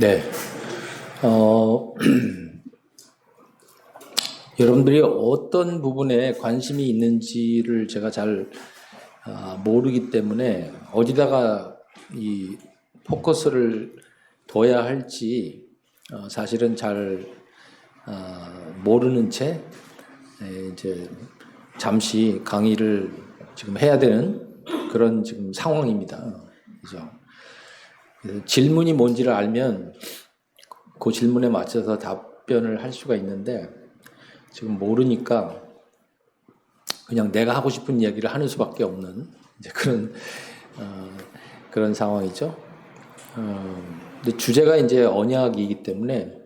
네. 여러분들이 어떤 부분에 관심이 있는지를 제가 잘 모르기 때문에 어디다가 이 포커스를 둬야 할지 사실은 잘 모르는 채 이제 잠시 강의를 지금 해야 되는 그런 지금 상황입니다. 그죠? 질문이 뭔지를 알면 그 질문에 맞춰서 답변을 할 수가 있는데 지금 모르니까 그냥 내가 하고 싶은 이야기를 하는 수밖에 없는 이제 그런 상황이죠. 근데 주제가 이제 언약이기 때문에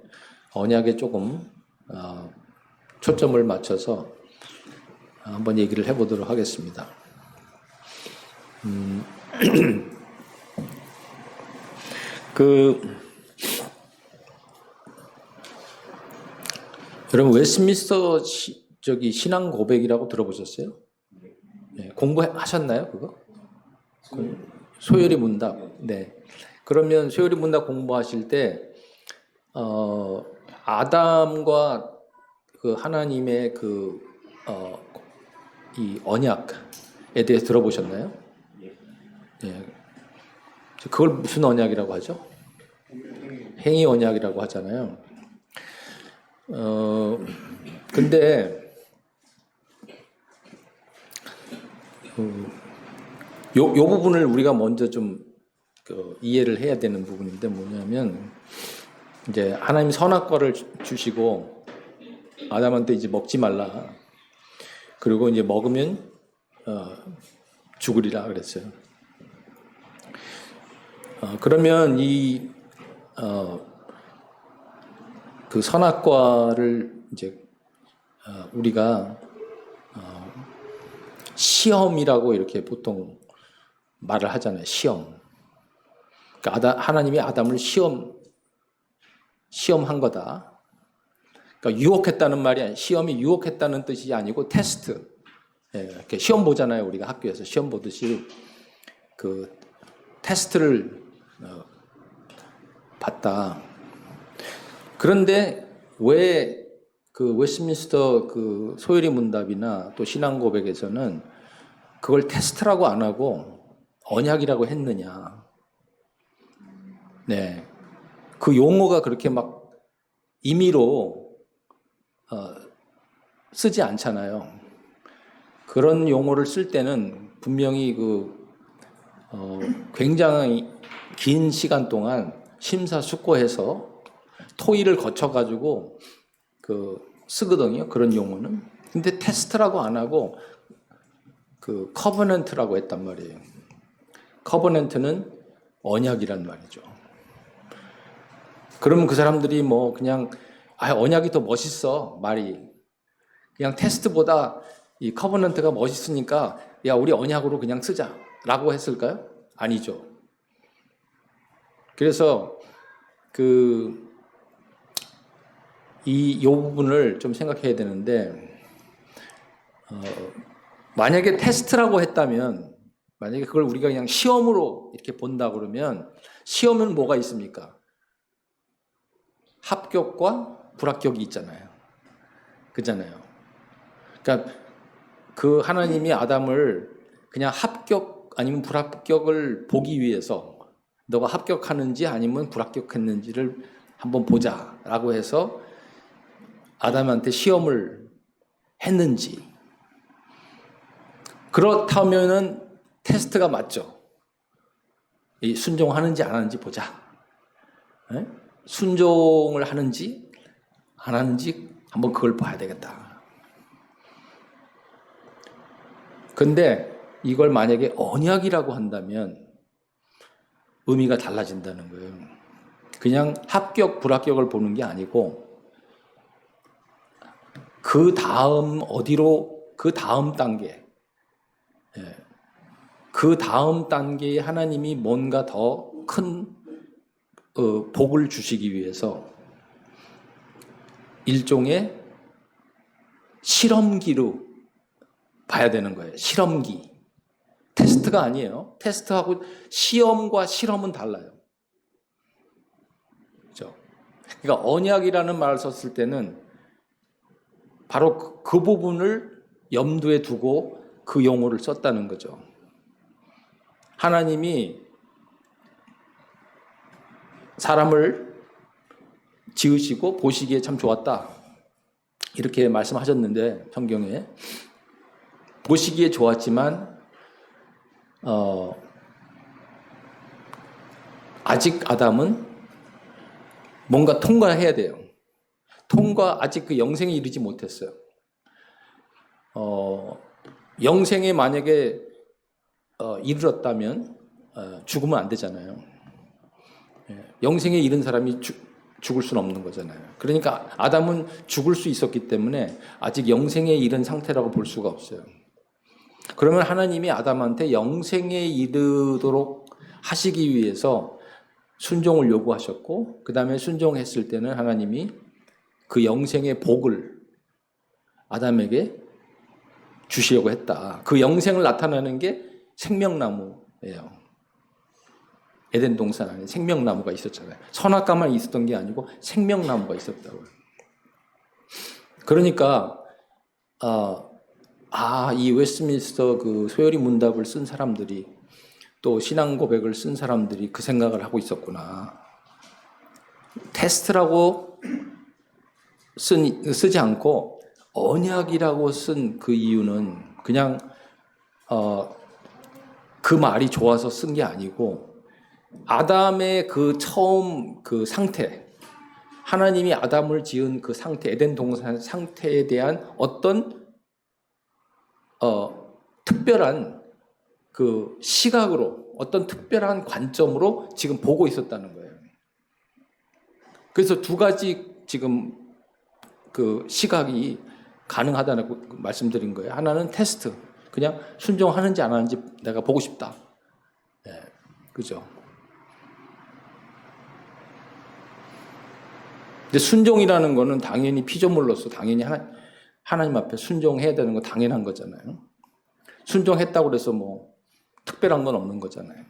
언약에 조금 초점을 맞춰서 한번 얘기를 해보도록 하겠습니다. 여러분 웨스트민스터 신앙 고백이라고 들어보셨어요? 네, 공부하셨나요, 그거? 소요리 문답. 네. 그러면 소요리 문답 공부하실 때 아담과 그 하나님의 이 언약에 대해서 들어보셨나요? 네. 그걸 무슨 언약이라고 하죠? 행위 언약이라고 하잖아요. 근데 요 부분을 우리가 먼저 좀 이해를 해야 되는 부분인데 뭐냐면 이제 하나님 선악과를 주시고 아담한테 이제 먹지 말라. 그리고 이제 먹으면 죽으리라 그랬어요. 그러면 그 선악과를 이제 우리가 시험이라고 이렇게 보통 말을 하잖아요. 시험. 그러니까 하나님이 아담을 시험한 거다. 그러니까 유혹했다는 말이 아니라 시험이 유혹했다는 뜻이 아니고 테스트. 이렇게 시험 보잖아요. 우리가 학교에서 시험 보듯이 그 테스트를 봤다. 그런데 왜 그 웨스트민스터 그 소요리 문답이나 또 신앙 고백에서는 그걸 테스트라고 안 하고 언약이라고 했느냐? 네, 그 용어가 그렇게 막 임의로 쓰지 않잖아요. 그런 용어를 쓸 때는 분명히 굉장히 긴 시간 동안 심사숙고해서 토의를 거쳐가지고 쓰거든요. 그런 용어는. 근데 테스트라고 안 하고 커버넌트라고 했단 말이에요. 커버넌트는 언약이란 말이죠. 그러면 그 사람들이 뭐 그냥 언약이 더 멋있어 말이. 그냥 테스트보다 이 커버넌트가 멋있으니까 야 우리 언약으로 그냥 쓰자라고 했을까요? 아니죠. 그래서 이 부분을 좀 생각해야 되는데 만약에 테스트라고 했다면 만약에 그걸 우리가 그냥 시험으로 이렇게 본다 그러면 시험은 뭐가 있습니까? 합격과 불합격이 있잖아요. 그잖아요. 그러니까 그 하나님이 아담을 그냥 합격 아니면 불합격을 보기 위해서 너가 합격하는지 아니면 불합격했는지를 한번 보자라고 해서 아담한테 시험을 했는지 그렇다면은 테스트가 맞죠. 이 순종하는지 안 하는지 보자. 네? 순종을 하는지 안 하는지 한번 그걸 봐야 되겠다. 근데 이걸 만약에 언약이라고 한다면 의미가 달라진다는 거예요. 그냥 합격, 불합격을 보는 게 아니고 그 다음 단계, 그 다음 단계에 하나님이 뭔가 더 큰 복을 주시기 위해서 일종의 실험기로 봐야 되는 거예요. 실험기, 테스트가 아니에요. 테스트하고 시험과 실험은 달라요. 그렇죠? 그러니까 언약이라는 말을 썼을 때는 바로 그 부분을 염두에 두고 그 용어를 썼다는 거죠. 하나님이 사람을 지으시고 보시기에 참 좋았다. 이렇게 말씀하셨는데 성경에 보시기에 좋았지만 아직 아담은 뭔가 통과해야 돼요. 아직 그 영생에 이르지 못했어요. 영생에 만약에 이르렀다면 죽으면 안 되잖아요. 영생에 이른 사람이 죽을 수는 없는 거잖아요. 그러니까 아담은 죽을 수 있었기 때문에 아직 영생에 이른 상태라고 볼 수가 없어요. 그러면 하나님이 아담한테 영생에 이르도록 하시기 위해서 순종을 요구하셨고 그 다음에 순종했을 때는 하나님이 그 영생의 복을 아담에게 주시려고 했다. 그 영생을 나타내는 게 생명나무예요. 에덴 동산 안에 생명나무가 있었잖아요. 선악과만 있었던 게 아니고 생명나무가 있었다고요. 그러니까 이 웨스트민스터 그 소요리 문답을 쓴 사람들이 또 신앙 고백을 쓴 사람들이 그 생각을 하고 있었구나. 테스트라고 쓰지 않고 언약이라고 쓴 그 이유는 그냥 그 말이 좋아서 쓴 게 아니고 아담의 그 처음 그 상태, 하나님이 아담을 지은 그 상태, 에덴 동산 상태에 대한 어떤 특별한 그 시각으로, 어떤 특별한 관점으로 지금 보고 있었다는 거예요. 그래서 두 가지 지금 그 시각이 가능하다고 말씀드린 거예요. 하나는 테스트, 그냥 순종하는지 안 하는지 내가 보고 싶다. 네, 그죠? 근데 순종이라는 거는 당연히 피조물로서 당연히 하나님 앞에 순종해야 되는 거 당연한 거잖아요. 순종했다고 해서 뭐 특별한 건 없는 거잖아요.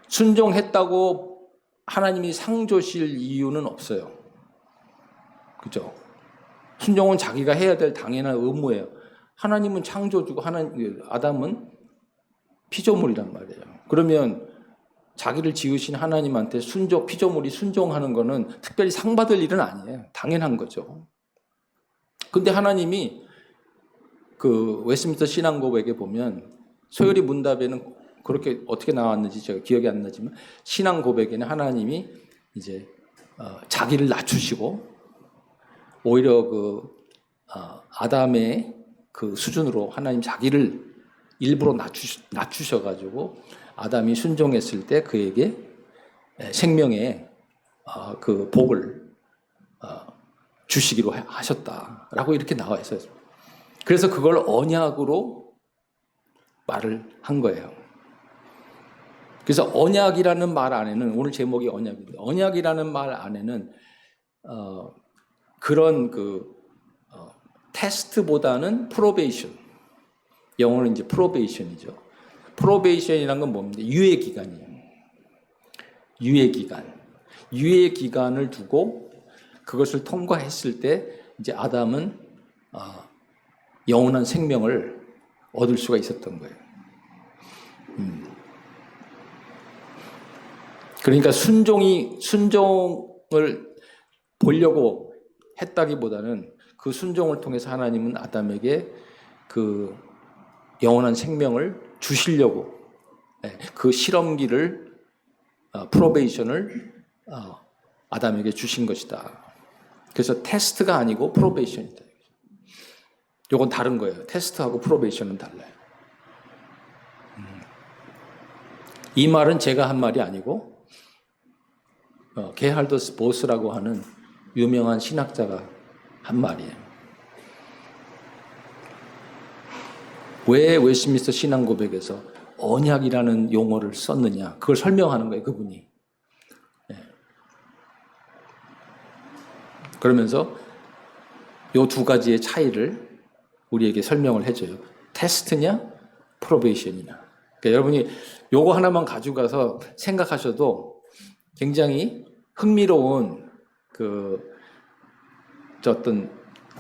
순종했다고 하나님이 상 주실 이유는 없어요. 그죠? 순종은 자기가 해야 될 당연한 의무예요. 하나님은 창조주고 아담은 피조물이란 말이에요. 그러면 자기를 지으신 하나님한테 피조물이 순종하는 거는 특별히 상 받을 일은 아니에요. 당연한 거죠. 근데 하나님이 그 웨스트민스터 신앙 고백에 보면 소요리 문답에는 그렇게 어떻게 나왔는지 제가 기억이 안 나지만 신앙 고백에는 하나님이 이제 자기를 낮추시고 오히려 그 아담의 그 수준으로 하나님 자기를 일부러 낮추셔가지고 아담이 순종했을 때 그에게 생명의 그 복을 주시기로 하셨다라고 이렇게 나와 있어요. 그래서 그걸 언약으로 말을 한 거예요. 그래서 언약이라는 말 안에는 오늘 제목이 언약인데 언약이라는 말 안에는 그런 그 테스트보다는 프로베이션, 영어는 이제 프로베이션이죠. 프로베이션이라는 건 뭡니까? 유예 기간이에요. 유예 기간을 두고 그것을 통과했을 때 이제 아담은 영원한 생명을 얻을 수가 있었던 거예요. 그러니까 순종을 보려고 했다기보다는 그 순종을 통해서 하나님은 아담에게 그 영원한 생명을 주시려고 그 실험기를 프로베이션을 아담에게 주신 것이다. 그래서 테스트가 아니고 프로베이션이다. 이건 다른 거예요. 테스트하고 프로베이션은 달라요. 이 말은 제가 한 말이 아니고 게할더스 보스라고 하는 유명한 신학자가 한 말이에요. 왜 웨스트민스터 신앙 고백에서 언약이라는 용어를 썼느냐, 그걸 설명하는 거예요, 그분이. 그러면서 이 두 가지의 차이를 우리에게 설명을 해줘요. 테스트냐, 프로베이션이냐. 그러니까 여러분이 요거 하나만 가지고 가서 생각하셔도 굉장히 흥미로운 어떤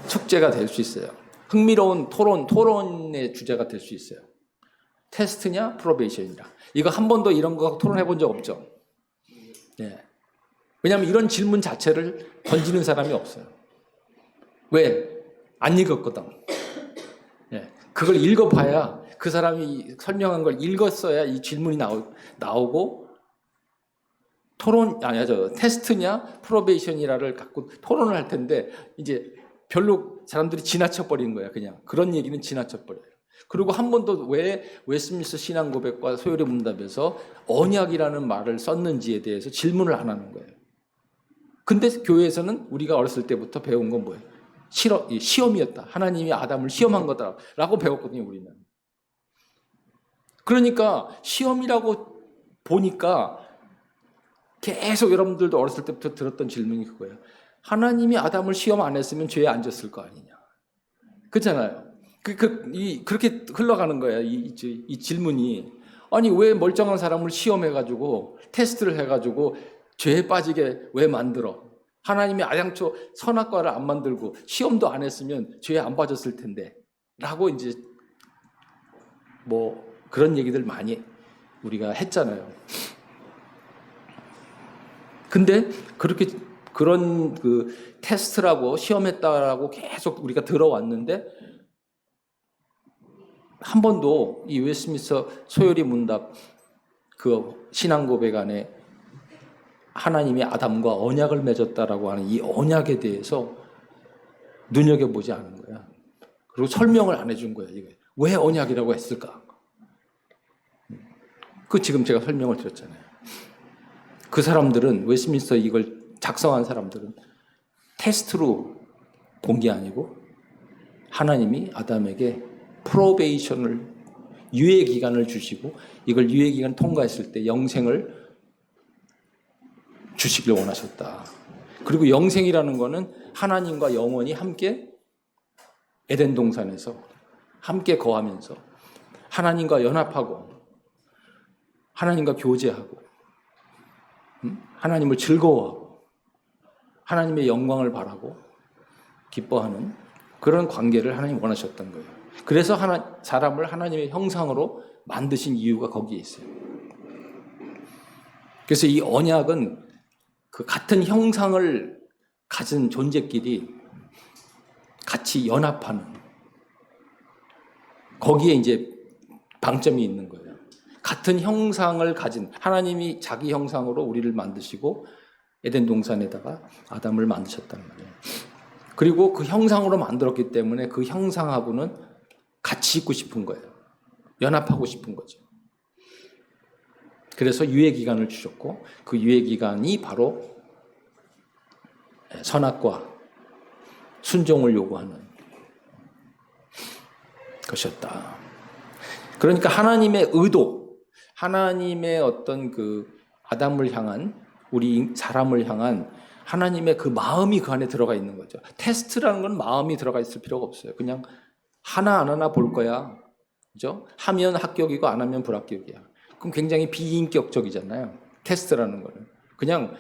축제가 될 수 있어요. 흥미로운 토론의 주제가 될 수 있어요. 테스트냐, 프로베이션이냐. 이거 한 번도 이런 거 토론해 본 적 없죠. 네. 왜냐하면 이런 질문 자체를 던지는 사람이 없어요. 왜? 안 읽었거든. 네. 그걸 읽어봐야 그 사람이 설명한 걸 읽었어야 이 질문이 나오고 테스트냐, 프로베이션이라를 갖고 토론을 할 텐데 이제 별로 사람들이 지나쳐버린 거야. 그냥 그런 얘기는 지나쳐버려요. 그리고 한 번도 왜 웨스트민스터 신앙 고백과 소요리 문답에서 언약이라는 말을 썼는지에 대해서 질문을 안 하는 거예요. 근데 교회에서는 우리가 어렸을 때부터 배운 건 뭐예요? 시험이었다. 하나님이 아담을 시험한 거다라고 배웠거든요, 우리는. 그러니까 시험이라고 보니까 계속 여러분들도 어렸을 때부터 들었던 질문이 그거예요. 하나님이 아담을 시험 안 했으면 죄에 안 졌을 거 아니냐. 그렇잖아요. 그렇게 흘러가는 거야, 이 질문이. 아니, 왜 멀쩡한 사람을 시험해가지고, 테스트를 해가지고, 죄에 빠지게 왜 만들어? 하나님이 아양초 선악과를 안 만들고, 시험도 안 했으면 죄에 안 빠졌을 텐데. 라고 이제, 그런 얘기들 많이 우리가 했잖아요. 근데 그런 테스트라고 시험했다라고 계속 우리가 들어왔는데, 한 번도 이 웨스트민스터 소요리 문답 신앙 고백 안에 하나님이 아담과 언약을 맺었다라고 하는 이 언약에 대해서 눈여겨보지 않은 거야. 그리고 설명을 안 해준 거야. 이게 왜 언약이라고 했을까? 지금 제가 설명을 드렸잖아요. 그 사람들은 웨스트민스터 이걸 작성한 사람들은 테스트로 본 게 아니고 하나님이 아담에게 프로베이션을 유예 기간을 주시고 이걸 유예 기간 통과했을 때 영생을 주시길 원하셨다. 그리고 영생이라는 거는 하나님과 영원히 함께 에덴 동산에서 함께 거하면서 하나님과 연합하고 하나님과 교제하고 하나님을 즐거워하고 하나님의 영광을 바라고 기뻐하는 그런 관계를 하나님 원하셨던 거예요. 그래서 사람을 하나님의 형상으로 만드신 이유가 거기에 있어요. 그래서 이 언약은 같은 형상을 가진 존재끼리 같이 연합하는 거기에 이제 방점이 있는 거예요. 같은 형상을 가진 하나님이 자기 형상으로 우리를 만드시고 에덴 동산에다가 아담을 만드셨다는 거예요. 그리고 그 형상으로 만들었기 때문에 그 형상하고는 같이 있고 싶은 거예요. 연합하고 싶은 거죠. 그래서 유예 기간을 주셨고 그 유예 기간이 바로 선악과 순종을 요구하는 것이었다. 그러니까 하나님의 의도, 하나님의 어떤 아담을 향한 우리 사람을 향한 하나님의 그 마음이 그 안에 들어가 있는 거죠. 테스트라는 건 마음이 들어가 있을 필요가 없어요. 그냥 하나 안 하나 볼 거야. 그죠? 하면 합격이고 안 하면 불합격이야. 그럼 굉장히 비인격적이잖아요. 테스트라는 거는. 그냥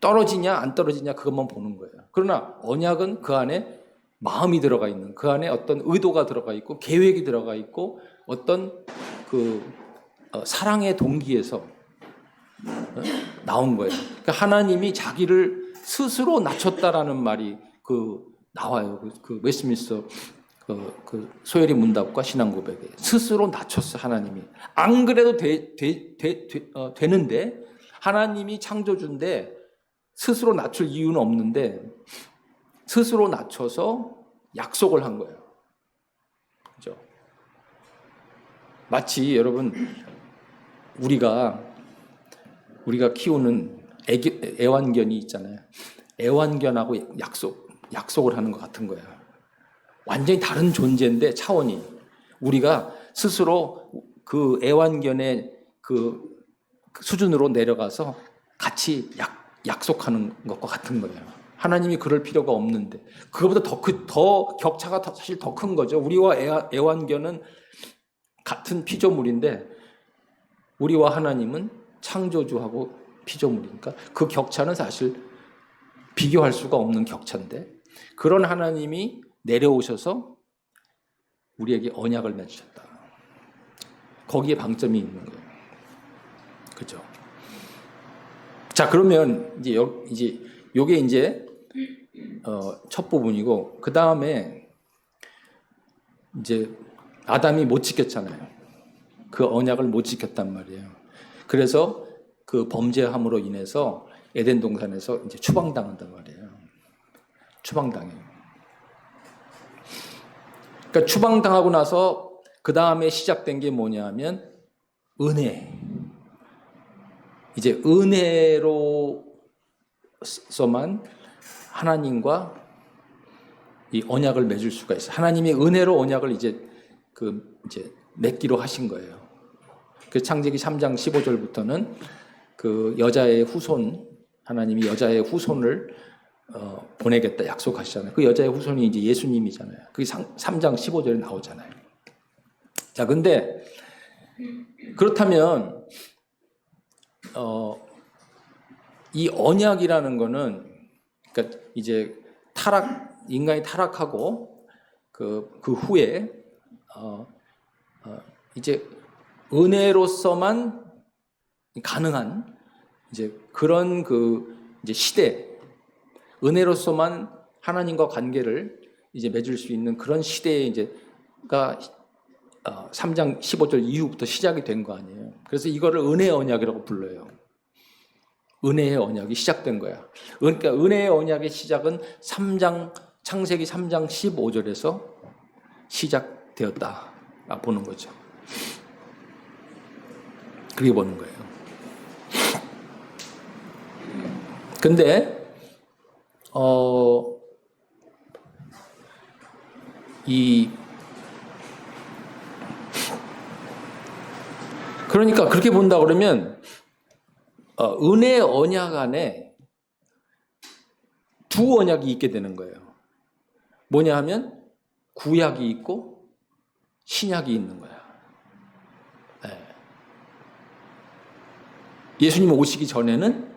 떨어지냐 안 떨어지냐 그것만 보는 거예요. 그러나 언약은 그 안에 마음이 들어가 있는, 그 안에 어떤 의도가 들어가 있고 계획이 들어가 있고 어떤 사랑의 동기에서 나온 거예요. 그러니까 하나님이 자기를 스스로 낮췄다라는 말이 나와요. 웨스트민스터 소요리 문답과 신앙 고백에 스스로 낮췄어. 하나님이 안 그래도 되는데 하나님이 창조주인데 스스로 낮출 이유는 없는데 스스로 낮춰서 약속을 한 거예요. 그죠? 마치 여러분 우리가 키우는 애완견이 있잖아요. 애완견하고 약속을 하는 것 같은 거예요. 완전히 다른 존재인데 차원이 우리가 스스로 그 애완견의 수준으로 내려가서 같이 약속하는 것과 같은 거예요. 하나님이 그럴 필요가 없는데 그거보다 더 격차가 사실 더 큰 거죠. 우리와 애완견은 같은 피조물인데 우리와 하나님은 창조주하고 피조물이니까 그 격차는 사실 비교할 수가 없는 격차인데 그런 하나님이 내려오셔서 우리에게 언약을 맺으셨다. 거기에 방점이 있는 거예요. 그죠? 자, 그러면 이제 요게 이제 첫 부분이고 그 다음에 이제 아담이 못 지켰잖아요. 그 언약을 못 지켰단 말이에요. 그래서 그 범죄함으로 인해서 에덴 동산에서 이제 추방당한단 말이에요. 추방당해요. 그러니까 추방당하고 나서 그 다음에 시작된 게 뭐냐면 은혜. 이제 은혜로서만 하나님과 이 언약을 맺을 수가 있어요. 하나님이 은혜로 언약을 이제 맺기로 하신 거예요. 그 창세기 3장 15절부터는 그 여자의 후손, 하나님이 여자의 후손을 보내겠다 약속하시잖아요. 그 여자의 후손이 이제 예수님이잖아요. 그게 3장 15절에 나오잖아요. 자, 근데 그렇다면 이 언약이라는 거는 그러니까 이제 인간이 타락하고 그 후에 이제 은혜로서만 가능한 이제 그런 이제 시대, 은혜로서만 하나님과 관계를 이제 맺을 수 있는 그런 시대에 이제가 3장 15절 이후부터 시작이 된 거 아니에요. 그래서 이거를 은혜의 언약이라고 불러요. 은혜의 언약이 시작된 거야. 그러니까 은혜의 언약의 시작은 창세기 3장 15절에서 시작되었다 보는 거죠. 그렇게 보는 거예요. 근데 그러니까 그렇게 본다 그러면 은혜의 언약 안에 두 언약이 있게 되는 거예요. 뭐냐 하면 구약이 있고 신약이 있는 거야. 네. 예수님 오시기 전에는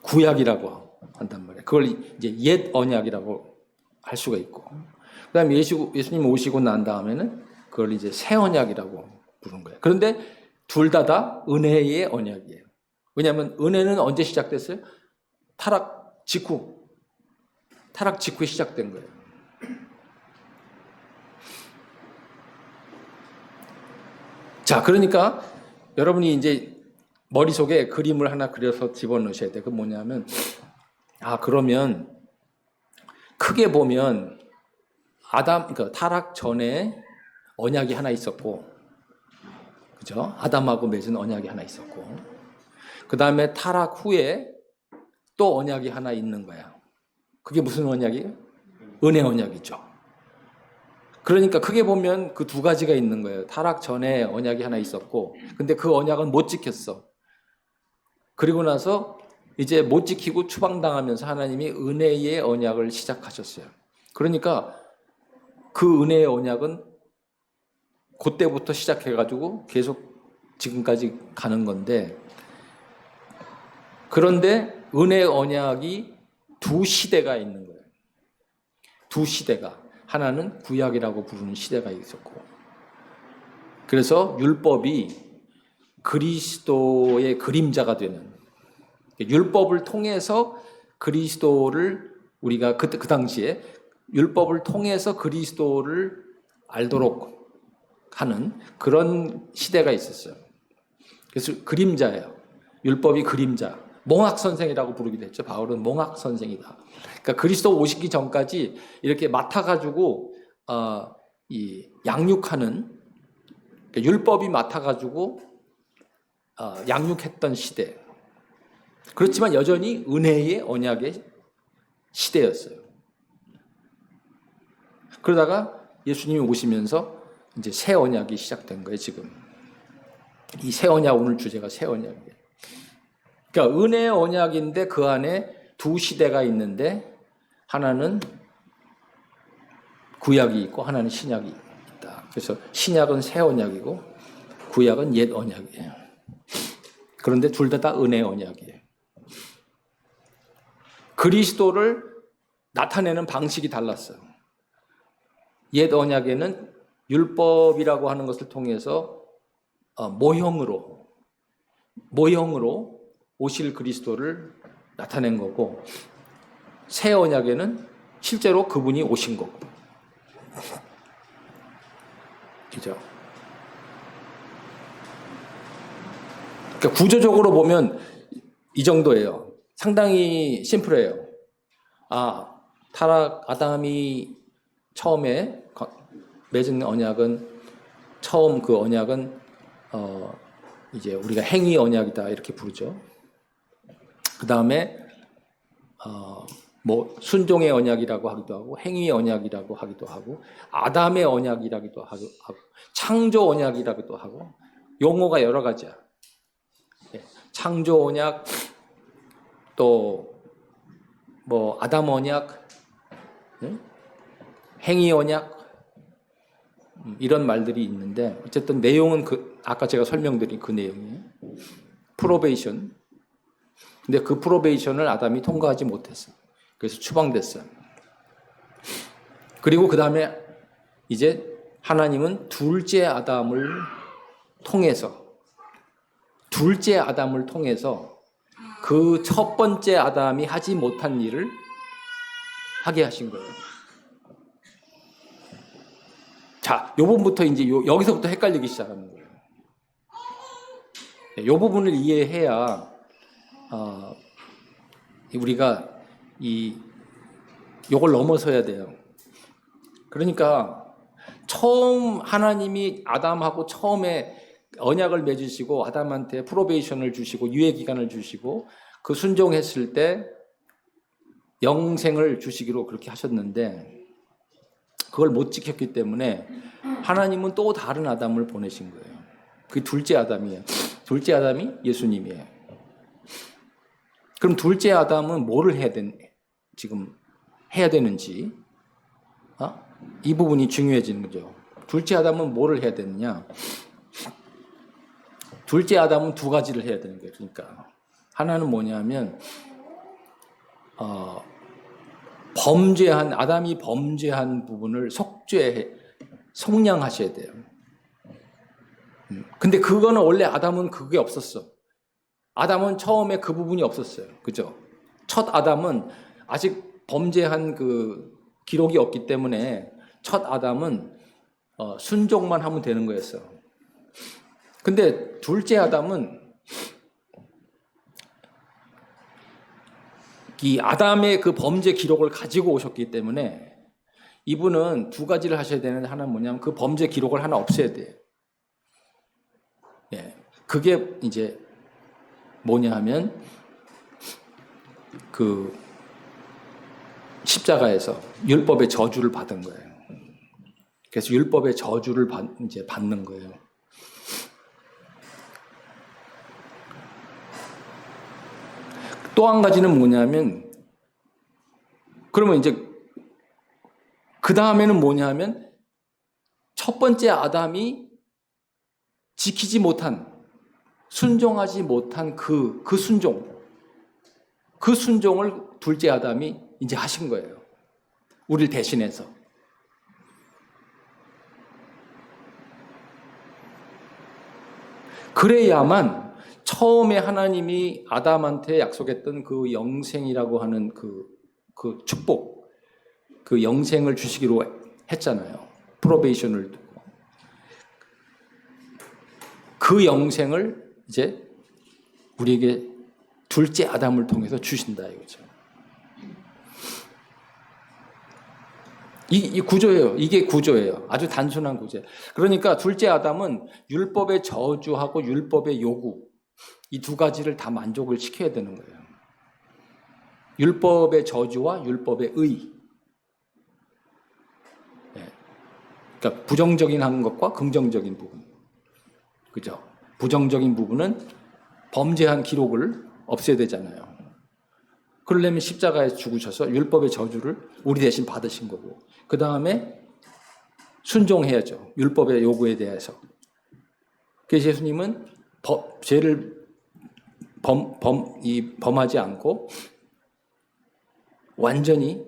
구약이라고 한단 말이에요. 그걸 이제 옛 언약이라고 할 수가 있고, 그다음에 예수님 오시고 난 다음에는 그걸 이제 새 언약이라고 부른 거예요. 그런데 둘 다 은혜의 언약이에요. 왜냐하면 은혜는 언제 시작됐어요? 타락 직후에 시작된 거예요. 자, 그러니까 여러분이 이제 머릿속에 그림을 하나 그려서 집어넣으셔야 돼요. 그 뭐냐면, 그러면 크게 보면 그러니까 타락 전에 언약이 하나 있었고, 그죠? 아담하고 맺은 언약이 하나 있었고, 그 다음에 타락 후에 또 언약이 하나 있는 거야. 그게 무슨 언약이에요? 은혜 언약이죠. 그러니까 크게 보면 그 두 가지가 있는 거예요. 타락 전에 언약이 하나 있었고, 근데 그 언약은 못 지켰어. 그리고 나서 이제 못 지키고 추방당하면서 하나님이 은혜의 언약을 시작하셨어요. 그러니까 그 은혜의 언약은 그때부터 시작해가지고 계속 지금까지 가는 건데, 그런데 은혜의 언약이 두 시대가 있는 거예요. 두 시대가. 하나는 구약이라고 부르는 시대가 있었고, 그래서 율법이 그리스도의 그림자가 되는, 율법을 통해서 그리스도를 우리가 그 당시에 율법을 통해서 그리스도를 알도록 하는 그런 시대가 있었어요. 그래서 그림자예요. 율법이 그림자. 몽학선생이라고 부르기도 했죠. 바울은 몽학선생이다. 그러니까 그리스도 오시기 전까지 이렇게 맡아가지고 이 양육하는, 그러니까 율법이 맡아가지고 양육했던 시대. 그렇지만 여전히 은혜의 언약의 시대였어요. 그러다가 예수님이 오시면서 이제 새 언약이 시작된 거예요, 지금. 이 새 언약, 오늘 주제가 새 언약이에요. 그러니까 은혜의 언약인데 그 안에 두 시대가 있는데 하나는 구약이 있고 하나는 신약이 있다. 그래서 신약은 새 언약이고 구약은 옛 언약이에요. 그런데 둘 다 은혜 언약이에요. 그리스도를 나타내는 방식이 달랐어요. 옛 언약에는 율법이라고 하는 것을 통해서 모형으로 오실 그리스도를 나타낸 거고, 새 언약에는 실제로 그분이 오신 거고. 그죠? 그러니까 구조적으로 보면 이 정도예요. 상당히 심플해요. 타락 아담이 처음에 맺은 언약은, 처음 그 언약은 이제 우리가 행위 언약이다 이렇게 부르죠. 그 다음에 뭐 순종의 언약이라고 하기도 하고 행위 언약이라고 하기도 하고 아담의 언약이라기도 하고 창조 언약이라기도 하고 용어가 여러 가지야. 창조 언약, 또 뭐 아담 언약, 행위 언약, 이런 말들이 있는데 어쨌든 내용은 아까 제가 설명드린 그 내용이에요. 프로베이션. 근데 그 프로베이션을 아담이 통과하지 못했어요. 그래서 추방됐어요. 그리고 그 다음에 이제 하나님은 둘째 아담을 통해서 그 첫 번째 아담이 하지 못한 일을 하게 하신 거예요. 자, 요 부분부터 이제 여기서부터 헷갈리기 시작하는 거예요. 요 부분을 이해해야 우리가 요걸 넘어서야 돼요. 그러니까 처음 하나님이 아담하고 처음에 언약을 맺으시고 아담한테 프로베이션을 주시고 유예 기간을 주시고 그 순종했을 때 영생을 주시기로 그렇게 하셨는데 그걸 못 지켰기 때문에 하나님은 또 다른 아담을 보내신 거예요. 그게 둘째 아담이에요. 둘째 아담이 예수님이에요. 그럼 둘째 아담은 뭐를 지금 해야 되는지, 이 부분이 중요해지는 거죠. 둘째 아담은 뭐를 해야 되느냐? 둘째 아담은 두 가지를 해야 되는 거예요. 그러니까 하나는 뭐냐면 아담이 범죄한 부분을 속량하셔야 돼요. 근데 그거는 원래 아담은 그게 없었어. 아담은 처음에 그 부분이 없었어요. 그죠? 첫 아담은 아직 범죄한 그 기록이 없기 때문에 첫 아담은 순종만 하면 되는 거였어. 근데 둘째 아담은 이 아담의 그 범죄 기록을 가지고 오셨기 때문에 이분은 두 가지를 하셔야 되는데, 하나는 뭐냐면 그 범죄 기록을 하나 없애야 돼요. 예. 그게 이제 뭐냐 하면 그 십자가에서 율법의 저주를 받은 거예요. 그래서 율법의 저주를 이제 받는 거예요. 또 한 가지는 뭐냐면, 그러면 이제 그 다음에는 뭐냐 하면 첫 번째 아담이 지키지 못한, 순종하지 못한 그 순종을 둘째 아담이 이제 하신 거예요. 우리를 대신해서. 그래야만 처음에 하나님이 아담한테 약속했던 그 영생이라고 하는 그 축복, 그 영생을 주시기로 했잖아요. 프로베이션을 두고. 그 영생을 이제 우리에게 둘째 아담을 통해서 주신다 이거죠. 이 구조예요. 이게 구조예요. 아주 단순한 구조예요. 그러니까 둘째 아담은 율법의 저주하고 율법의 요구, 이 두 가지를 다 만족을 시켜야 되는 거예요. 율법의 저주와 율법의 의. 그러니까 부정적인 한 것과 긍정적인 부분. 그죠? 부정적인 부분은 범죄한 기록을 없애야 되잖아요. 그러려면 십자가에 죽으셔서 율법의 저주를 우리 대신 받으신 거고, 그 다음에 순종해야죠. 율법의 요구에 대해서. 그래서 예수님은 죄를 범하지 않고 완전히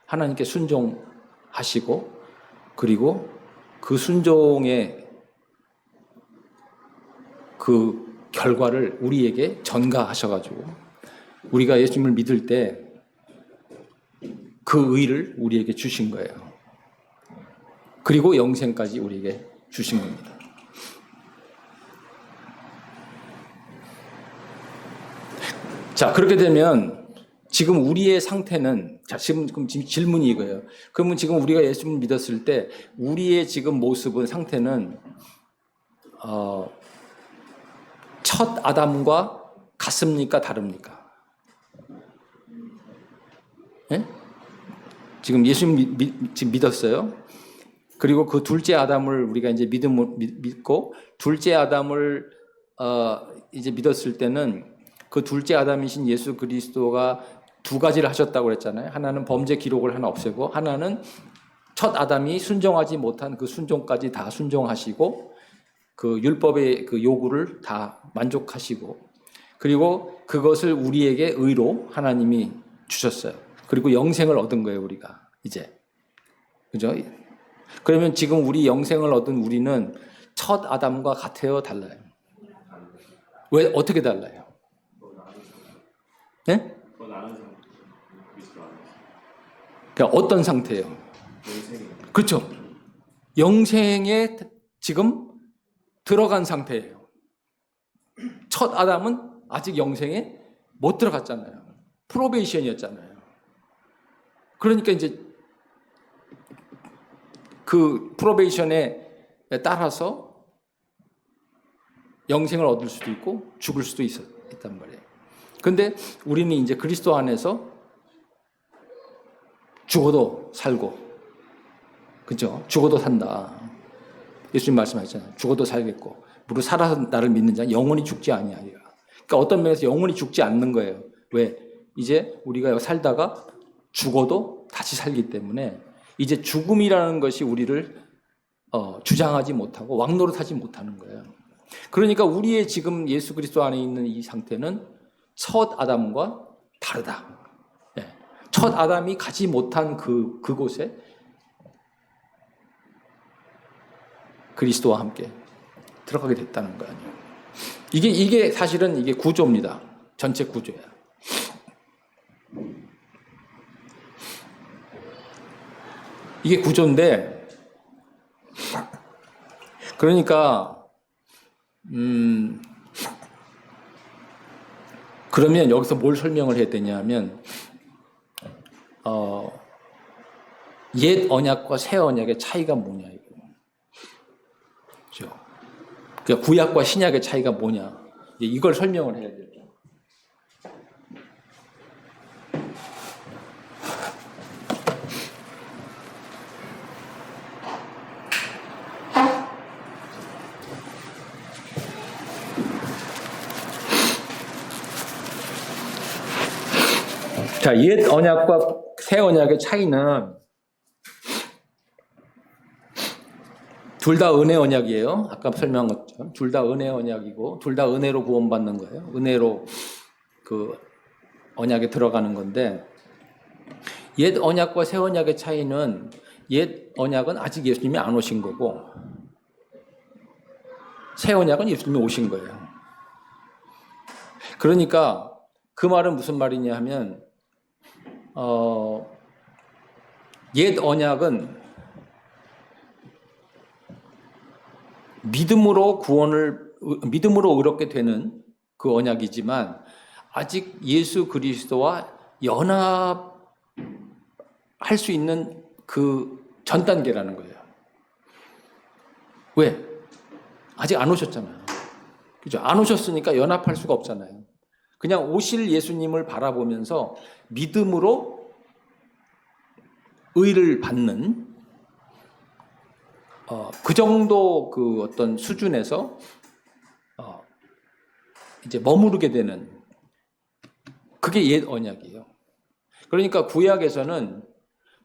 하나님께 순종하시고, 그리고 그 순종의 그 결과를 우리에게 전가하셔가지고 우리가 예수님을 믿을 때 그 의를 우리에게 주신 거예요. 그리고 영생까지 우리에게 주신 겁니다. 자, 그렇게 되면 지금 우리의 상태는, 자, 지금 질문이 이거예요. 그러면 지금 우리가 예수님을 믿었을 때 우리의 지금 모습은, 상태는 첫 아담과 같습니까? 다릅니까? 네? 지금 예수님 지금 믿었어요. 그리고 그 둘째 아담을 우리가 이제 믿고, 둘째 아담을 이제 믿었을 때는 그 둘째 아담이신 예수 그리스도가 두 가지를 하셨다고 그랬잖아요. 하나는 범죄 기록을 하나 없애고, 하나는 첫 아담이 순종하지 못한 그 순종까지 다 순종하시고, 그 율법의 그 요구를 다 만족하시고, 그리고 그것을 우리에게 의로 하나님이 주셨어요. 그리고 영생을 얻은 거예요, 우리가 이제. 그죠? 그러면 지금 우리 영생을 얻은 우리는 첫 아담과 같아요, 달라요? 왜, 어떻게 달라요? 네? 그러니까 어떤 상태예요? 그렇죠. 영생에 지금 들어간 상태예요. 첫 아담은 아직 영생에 못 들어갔잖아요. 프로베이션이었잖아요. 그러니까 이제 그 프로베이션에 따라서 영생을 얻을 수도 있고 죽을 수도 있단 말이에요. 근데 우리는 이제 그리스도 안에서 죽어도 살고, 그죠? 죽어도 산다. 예수님 말씀하셨잖아요. 죽어도 살겠고, 무릇 살아서 나를 믿는 자는 영원히 죽지 아니하리라. 그러니까 어떤 면에서 영원히 죽지 않는 거예요. 왜? 이제 우리가 살다가 죽어도 다시 살기 때문에 이제 죽음이라는 것이 우리를 주장하지 못하고 왕노릇하지 못하는 거예요. 그러니까 우리의 지금 예수 그리스도 안에 있는 이 상태는 첫 아담과 다르다. 네. 첫 아담이 가지 못한 그곳에 그리스도와 함께 들어가게 됐다는 거 아니에요. 이게 사실은 이게 구조입니다. 전체 구조야. 이게 구조인데, 그러니까 그러면 여기서 뭘 설명을 해야 되냐면, 옛 언약과 새 언약의 차이가 뭐냐, 이거. 그렇죠? 그러니까 구약과 신약의 차이가 뭐냐, 이걸 설명을 해야 돼요. 자, 옛 언약과 새 언약의 차이는 둘 다 은혜 언약이에요. 아까 설명한 것처럼 둘 다 은혜 언약이고, 둘 다 은혜로 구원받는 거예요. 은혜로 그 언약에 들어가는 건데, 옛 언약과 새 언약의 차이는, 옛 언약은 아직 예수님이 안 오신 거고, 새 언약은 예수님이 오신 거예요. 그러니까 그 말은 무슨 말이냐 하면, 옛 언약은 믿음으로 의롭게 되는 그 언약이지만, 아직 예수 그리스도와 연합할 수 있는 그 전 단계라는 거예요. 왜? 아직 안 오셨잖아요. 그죠? 안 오셨으니까 연합할 수가 없잖아요. 그냥 오실 예수님을 바라보면서 믿음으로 의를 받는 그 정도 그 어떤 수준에서 이제 머무르게 되는, 그게 옛 언약이에요. 그러니까 구약에서는,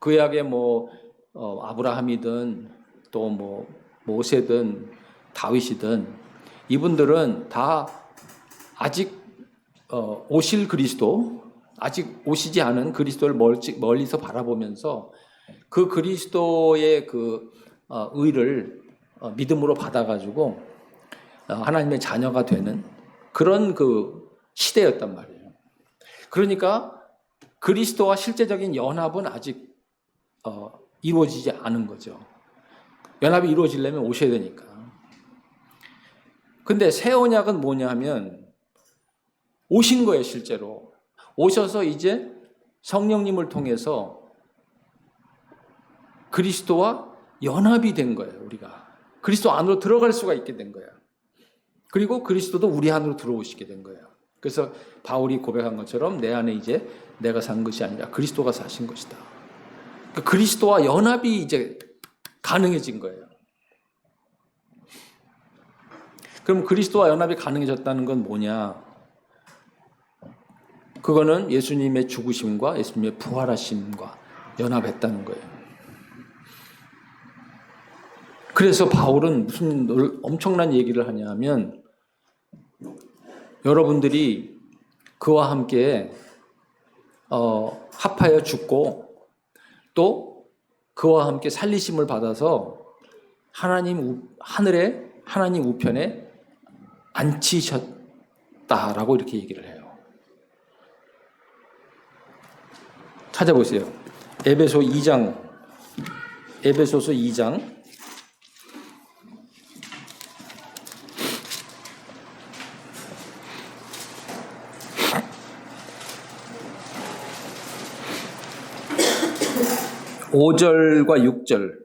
구약에 뭐 아브라함이든 또 뭐 모세든 다윗이든 이분들은 다 아직 오실 그리스도, 아직 오시지 않은 그리스도를 멀리서 바라보면서 그 그리스도의 그 의를 믿음으로 받아가지고 하나님의 자녀가 되는 그런 그 시대였단 말이에요. 그러니까 그리스도와 실제적인 연합은 아직 이루어지지 않은 거죠. 연합이 이루어지려면 오셔야 되니까. 근데 새 언약은 뭐냐 하면 오신 거예요, 실제로. 오셔서 이제 성령님을 통해서 그리스도와 연합이 된 거예요, 우리가. 그리스도 안으로 들어갈 수가 있게 된 거예요. 그리고 그리스도도 우리 안으로 들어오시게 된 거예요. 그래서 바울이 고백한 것처럼 내 안에 이제 내가 산 것이 아니라 그리스도가 사신 것이다. 그러니까 그리스도와 연합이 이제 가능해진 거예요. 그럼 그리스도와 연합이 가능해졌다는 건 뭐냐? 그거는 예수님의 죽으심과 예수님의 부활하심과 연합했다는 거예요. 그래서 바울은 무슨 엄청난 얘기를 하냐 하면 여러분들이 그와 함께 합하여 죽고 또 그와 함께 살리심을 받아서 하늘에 하나님 우편에 앉히셨다라고 이렇게 얘기를 해요. 찾아보세요. 에베소서 2장 5절과 6절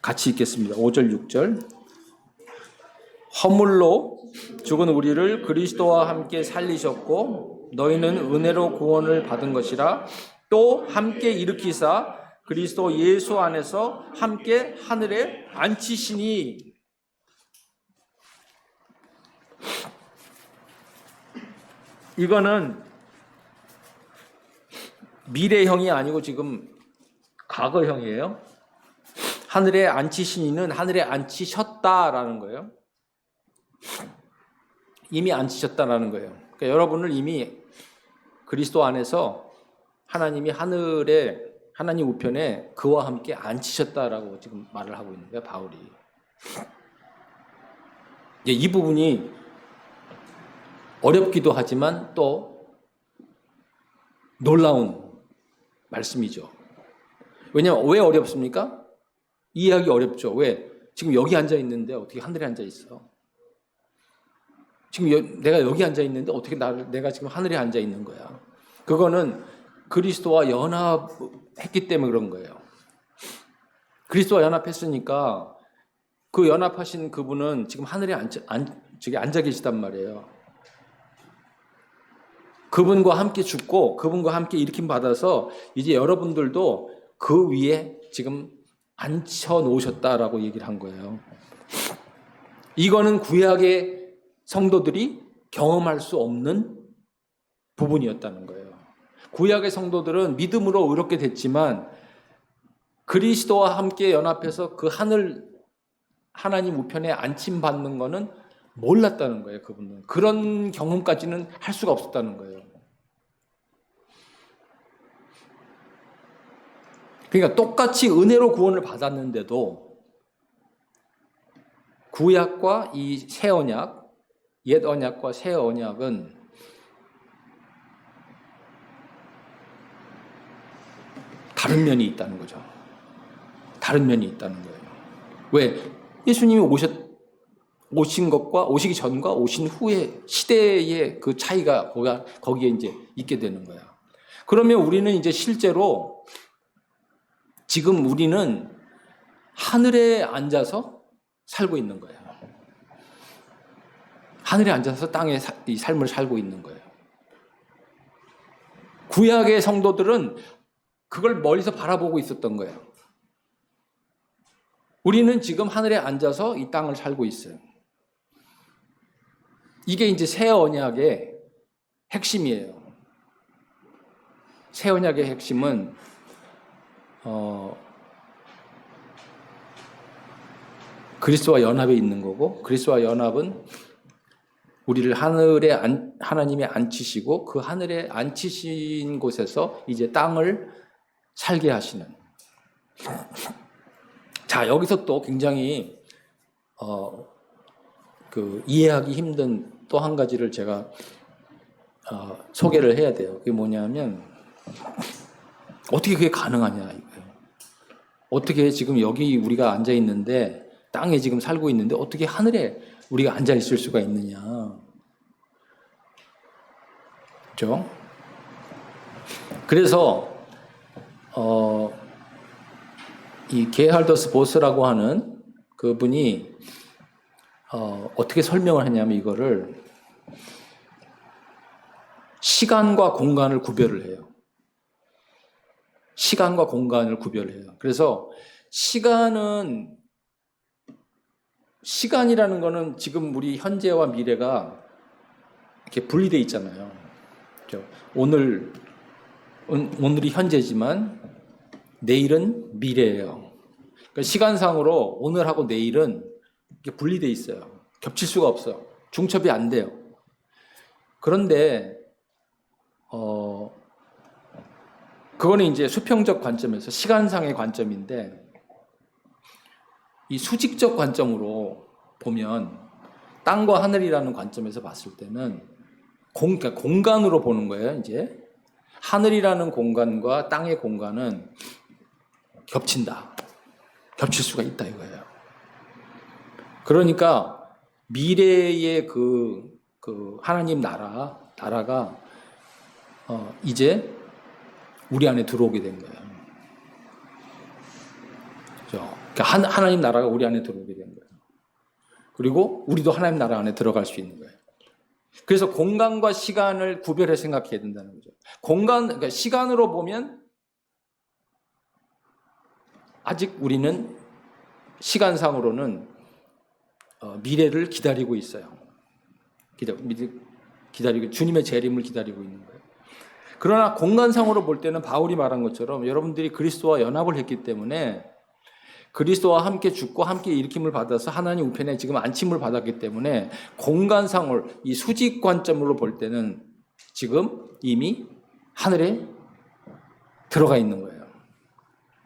같이 읽겠습니다. 5절 6절. 허물로 죽은 우리를 그리스도와 함께 살리셨고 너희는 은혜로 구원을 받은 것이라. 또 함께 일으키사 그리스도 예수 안에서 함께 하늘에 앉히시니. 이거는 미래형이 아니고 지금 과거형이에요. 하늘에 앉히시니는 하늘에 앉히셨다라는 거예요. 이미 앉히셨다라는 거예요. 그러니까 여러분을 이미 그리스도 안에서 하나님이 하늘에 하나님 우편에 그와 함께 앉히셨다라고 지금 말을 하고 있는 거예요, 바울이. 이 부분이 어렵기도 하지만 또 놀라운 말씀이죠. 왜냐하면 왜 어렵습니까? 이해하기 어렵죠. 왜? 지금 여기 앉아 있는데 어떻게 하늘에 앉아 있어? 지금 내가 여기 앉아 있는데 어떻게 내가 지금 하늘에 앉아 있는 거야? 그거는 그리스도와 연합했기 때문에 그런 거예요. 그리스도와 연합했으니까 그 연합하신 그분은 지금 하늘에 앉아 계시단 말이에요. 그분과 함께 죽고 그분과 함께 일으킴 받아서 이제 여러분들도 그 위에 지금 앉혀 놓으셨다라고 얘기를 한 거예요. 이거는 구약의 성도들이 경험할 수 없는 부분이었다는 거예요. 구약의 성도들은 믿음으로 의롭게 됐지만 그리스도와 함께 연합해서 그 하나님 우편에 앉힘받는 거는 몰랐다는 거예요. 그분은 그런 경험까지는 할 수가 없었다는 거예요. 그러니까 똑같이 은혜로 구원을 받았는데도 구약과 이 새 언약, 옛 언약과 새 언약은 다른 면이 있다는 거죠. 다른 면이 있다는 거예요. 왜? 예수님이 오신 것과 오시기 전과 오신 후의 시대의 그 차이가 거기에 이제 있게 되는 거예요. 그러면 우리는 이제 실제로 지금 우리는 하늘에 앉아서 살고 있는 거예요. 하늘에 앉아서 땅의 이 삶을 살고 있는 거예요. 구약의 성도들은 그걸 멀리서 바라보고 있었던 거예요. 우리는 지금 하늘에 앉아서 이 땅을 살고 있어요. 이게 이제 새 언약의 핵심이에요. 새 언약의 핵심은 그리스도와 연합에 있는 거고, 그리스도와 연합은 우리를 하늘에 하나님이 앉히시고 그 하늘에 앉히신 곳에서 이제 땅을 살게 하시는. 자, 여기서 또 굉장히 이해하기 힘든 또 한 가지를 제가 소개를 해야 돼요. 그게 뭐냐면 어떻게 그게 가능하냐 이거예요. 어떻게 지금 여기 우리가 앉아 있는데 땅에 지금 살고 있는데 어떻게 하늘에 우리가 앉아 있을 수가 있느냐. 그렇죠? 그래서 이 게할더스 보스라고 하는 그분이 어떻게 설명을 하냐면 이거를 시간과 공간을 구별을 해요. 시간과 공간을 구별해요. 그래서 시간이라는 거는 지금 우리 현재와 미래가 이렇게 분리되어 있잖아요. 그렇죠? 오늘이 현재지만 내일은 미래예요. 그러니까 시간상으로 오늘하고 내일은 이렇게 분리되어 있어요. 겹칠 수가 없어요. 중첩이 안 돼요. 그런데 그거는 이제 수평적 관점에서 시간상의 관점인데 이 수직적 관점으로 보면 땅과 하늘이라는 관점에서 봤을 때는 그러니까 공간으로 보는 거예요. 이제 하늘이라는 공간과 땅의 공간은 겹친다. 겹칠 수가 있다 이거예요. 그러니까 미래의 그 하나님 나라가 이제 우리 안에 들어오게 된 거예요. 그렇죠? 그러니까 하나님 나라가 우리 안에 들어오게 된 거예요. 그리고 우리도 하나님 나라 안에 들어갈 수 있는 거예요. 그래서 공간과 시간을 구별해 생각해야 된다는 거죠. 그러니까 시간으로 보면 아직 우리는 시간상으로는 미래를 기다리고 있어요. 기다리고 주님의 재림을 기다리고 있는 거예요. 그러나 공간상으로 볼 때는 바울이 말한 것처럼 여러분들이 그리스도와 연합을 했기 때문에 그리스도와 함께 죽고 함께 일으킴을 받아서 하나님 우편에 지금 안침을 받았기 때문에 공간상으로 이 수직 관점으로 볼 때는 지금 이미 하늘에 들어가 있는 거예요.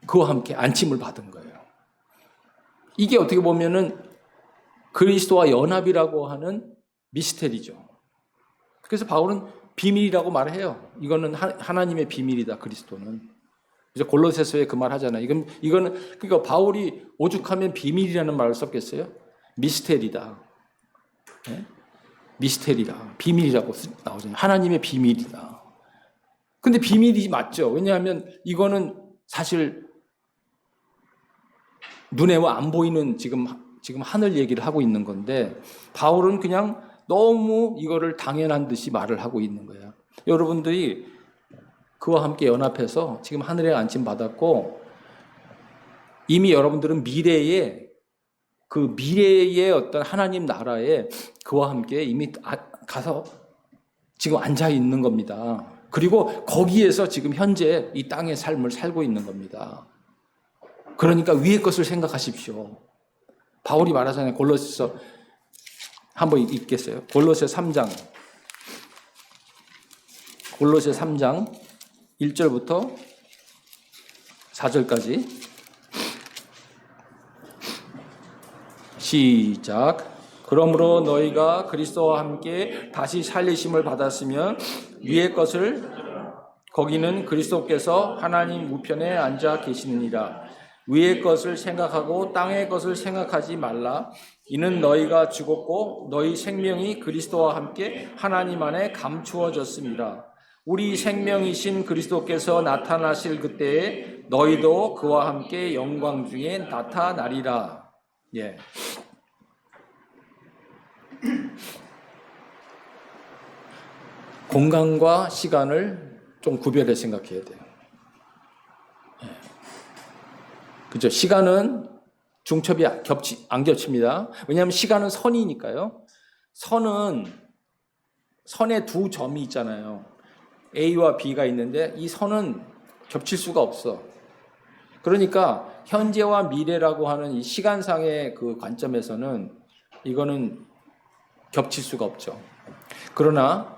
그와 함께 안침을 받은 거예요. 이게 어떻게 보면은 그리스도와 연합이라고 하는 미스테리죠. 그래서 바울은 비밀이라고 말해요. 이거는 하나님의 비밀이다, 그리스도는. 그래서 골로새서에 그 말 하잖아요. 이거는 그러니까 바울이 오죽하면 비밀이라는 말을 썼겠어요? 미스테리다. 네? 미스테리다. 비밀이라고 나오잖아요. 하나님의 비밀이다. 근데 비밀이 맞죠. 왜냐하면 이거는 사실 눈에 안 보이는 지금 하늘 얘기를 하고 있는 건데 바울은 그냥 너무 이거를 당연한 듯이 말을 하고 있는 거예요. 여러분들이 그와 함께 연합해서 지금 하늘에 안침 받았고 이미 여러분들은 미래의 어떤 하나님 나라에 그와 함께 이미 가서 지금 앉아 있는 겁니다. 그리고 거기에서 지금 현재 이 땅의 삶을 살고 있는 겁니다. 그러니까 위의 것을 생각하십시오. 바울이 말하잖아요. 골로새서 한번 읽겠어요. 골로새 3장 1절부터 4절까지 시작. 그러므로 너희가 그리스도와 함께 다시 살리심을 받았으면 위의 것을 거기는 그리스도께서 하나님 우편에 앉아 계시느니라. 위의 것을 생각하고 땅의 것을 생각하지 말라. 이는 너희가 죽었고 너희 생명이 그리스도와 함께 하나님 안에 감추어졌습니다. 우리 생명이신 그리스도께서 나타나실 그때에 너희도 그와 함께 영광 중에 나타나리라. 예. 공간과 시간을 좀 구별해 생각해야 돼요. 예. 그죠? 시간은 중첩이 안 겹칩니다. 왜냐하면 시간은 선이니까요. 선에 두 점이 있잖아요. A와 B가 있는데 이 선은 겹칠 수가 없어. 그러니까 현재와 미래라고 하는 이 시간상의 그 관점에서는 이거는 겹칠 수가 없죠. 그러나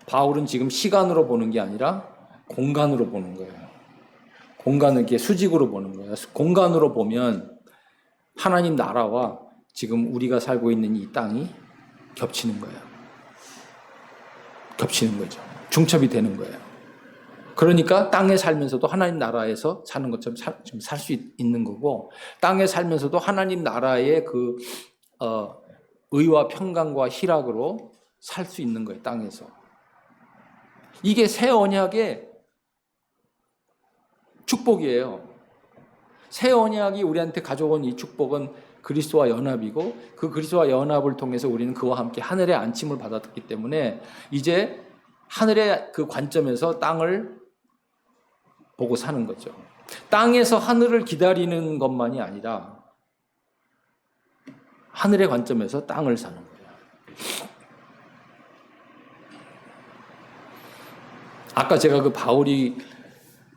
바울은 지금 시간으로 보는 게 아니라 공간으로 보는 거예요. 공간을 이렇게 수직으로 보는 거예요. 공간으로 보면 하나님 나라와 지금 우리가 살고 있는 이 땅이 겹치는 거예요. 겹치는 거죠. 중첩이 되는 거예요. 그러니까 땅에 살면서도 하나님 나라에서 사는 것처럼 살 수 있는 거고, 땅에 살면서도 하나님 나라의 그 의와 평강과 희락으로 살 수 있는 거예요. 땅에서. 이게 새 언약의 축복이에요. 새 언약이 우리한테 가져온 이 축복은 그리스도와 연합이고, 그 그리스도와 연합을 통해서 우리는 그와 함께 하늘의 안침을 받았기 때문에 이제 하늘의 그 관점에서 땅을 보고 사는 거죠. 땅에서 하늘을 기다리는 것만이 아니라 하늘의 관점에서 땅을 사는 거예요. 아까 제가 그 바울이